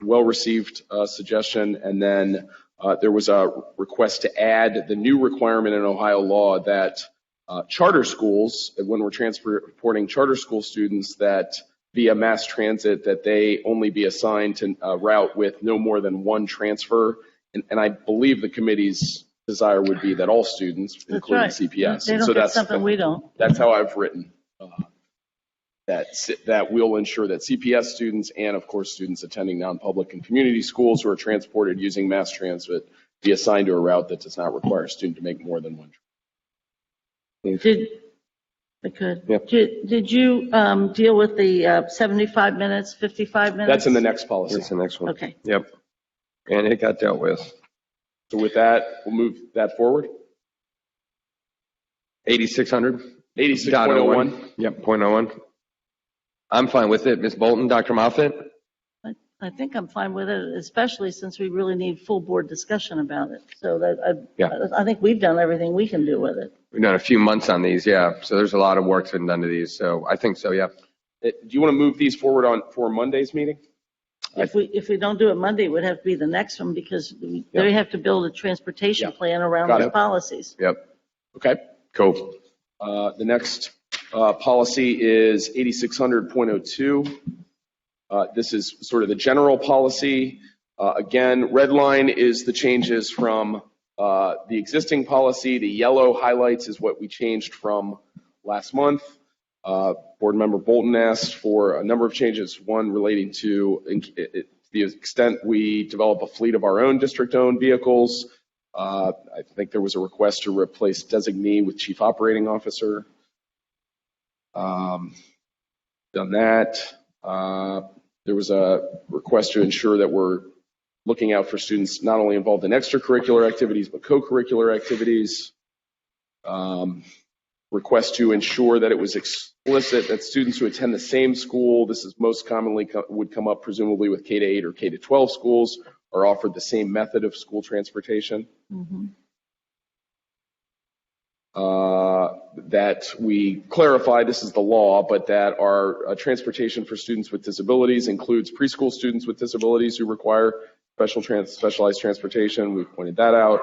well-received suggestion. And then there was a request to add the new requirement in Ohio law that charter schools, when we're transporting charter school students that via mass transit, that they only be assigned to a route with no more than one transfer. And I believe the committee's desire would be that all students, including right. CPS. They And don't so get that's something we don't. That's how I've written that we'll ensure that CPS students and, of course, students attending non-public and community schools who are transported using mass transit be assigned to a route that does not require a student to make more than one trip. Did you deal with the 75 minutes, 55 minutes? That's in the next policy. That's the next one. Okay. Yep. And it got dealt with. So with that, we'll move that forward. 8600. 86.01. Yep, .01. I'm fine with it. Ms. Bolton, Dr. Moffitt? I think I'm fine with it, especially since we really need full board discussion about it. So that I think we've done everything we can do with it. We've done a few months on these, yeah. So there's a lot of work been done to these. So I think so, yeah. Do you want to move these forward for Monday's meeting? If we don't do it Monday, it would have to be the next one because they have to build a transportation plan around those policies. Yep. Okay. Cool. The next policy is 8600.02. This is sort of the general policy. Again, red line is the changes from the existing policy. The yellow highlights is what we changed from last month. Board Member Bolton asked for a number of changes, one relating to the extent we develop a fleet of our own district-owned vehicles. I think there was a request to replace designee with chief operating officer. Done that. There was a request to ensure that we're looking out for students not only involved in extracurricular activities, but co-curricular activities. Request to ensure that it was explicit that students who attend the same school, this is most commonly would come up presumably with K-8 or K-12 schools, are offered the same method of school transportation. Mm-hmm. That we clarify, this is the law, but that our transportation for students with disabilities includes preschool students with disabilities who require specialized transportation. We've pointed that out.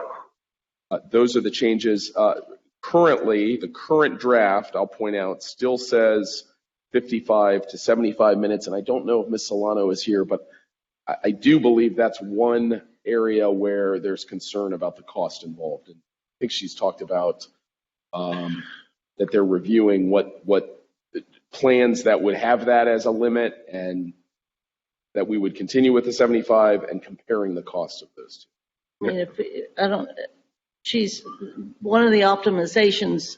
Those are the changes. Currently, the current draft, I'll point out, still says 55 to 75 minutes, and I don't know if Ms. Solano is here, but I do believe that's one area where there's concern about the cost involved. And I think she's talked about that they're reviewing what plans that would have that as a limit, and that we would continue with the 75 and comparing the cost of those two. I mean, she's one of the optimizations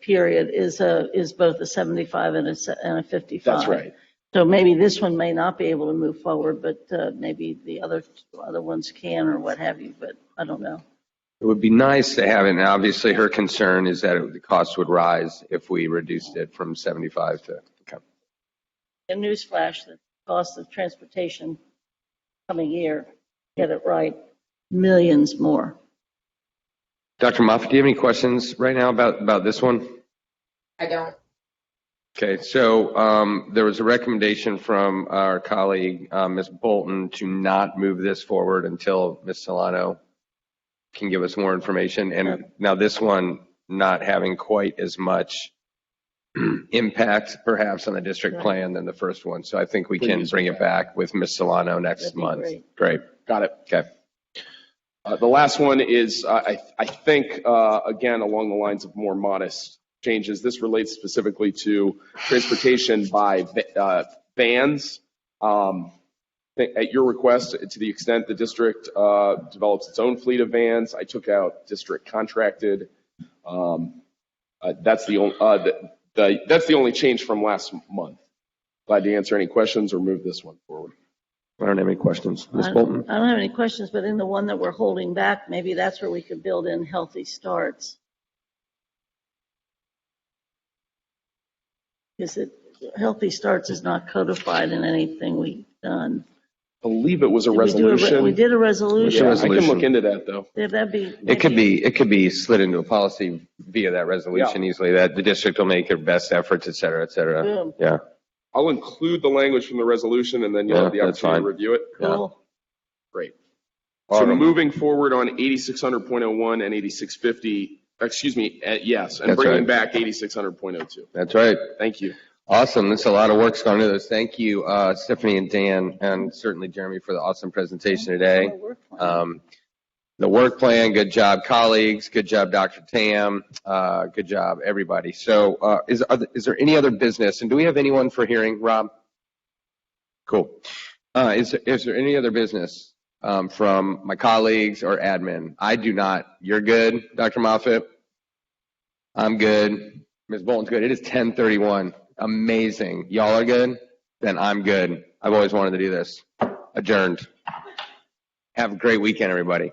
period is both a 75 and a 55. That's right. So maybe this one may not be able to move forward, but maybe the other ones can or what have you. But I don't know. It would be nice to have it, and obviously her concern is that the cost would rise if we reduced it from 75 to, okay. A newsflash: the cost of transportation coming year, get it right, millions more. Dr. Moffitt, do you have any questions right now about this one? I don't. Okay, so there was a recommendation from our colleague, Ms. Bolton, to not move this forward until Ms. Solano can give us more information. And now this one not having quite as much impact perhaps on the district plan than the first one. So I think we can bring it back with Ms. Solano next month. Great. Got it. Okay. The last one is, I think, again, along the lines of more modest changes. This relates specifically to transportation by vans. At your request, to the extent the district develops its own fleet of vans, I took out district contracted. That's the only change from last month. Glad to answer any questions or move this one forward. I don't have any questions. Ms. Bolton? I don't have any questions, but in the one that we're holding back, maybe that's where we could build in healthy starts. Because healthy starts is not codified in anything we've done. believe it was a Did we do resolution. We did a resolution. Yeah, I resolution? can look into that, though. Yeah, that'd be. It could be slid into a policy via that resolution easily, that the district will make their best efforts, et cetera, et cetera. Boom. Yeah. I'll include the language from the resolution, and then you'll Yeah, have the that's opportunity fine. to review it. Cool. Great. So Awesome. moving forward on 8600.01 and 8650, excuse me, yes, and That's bringing right. back 8600.02. That's right. Thank you. Awesome. There's a lot of work's gone into this. Thank you, Stephanie and Dan, and certainly Jeremy for the awesome presentation today. The work plan, good job, colleagues. Good job, Dr. Tam. Good job, everybody. So is there any other business? And do we have anyone for hearing, Rob? Cool. Is there any other business from my colleagues or admin? I do not. You're good, Dr. Moffitt? I'm good. Ms. Bolton's good. It is 10:31. Amazing. Y'all are good? Then I'm good. I've always wanted to do this. Adjourned. Have a great weekend, everybody.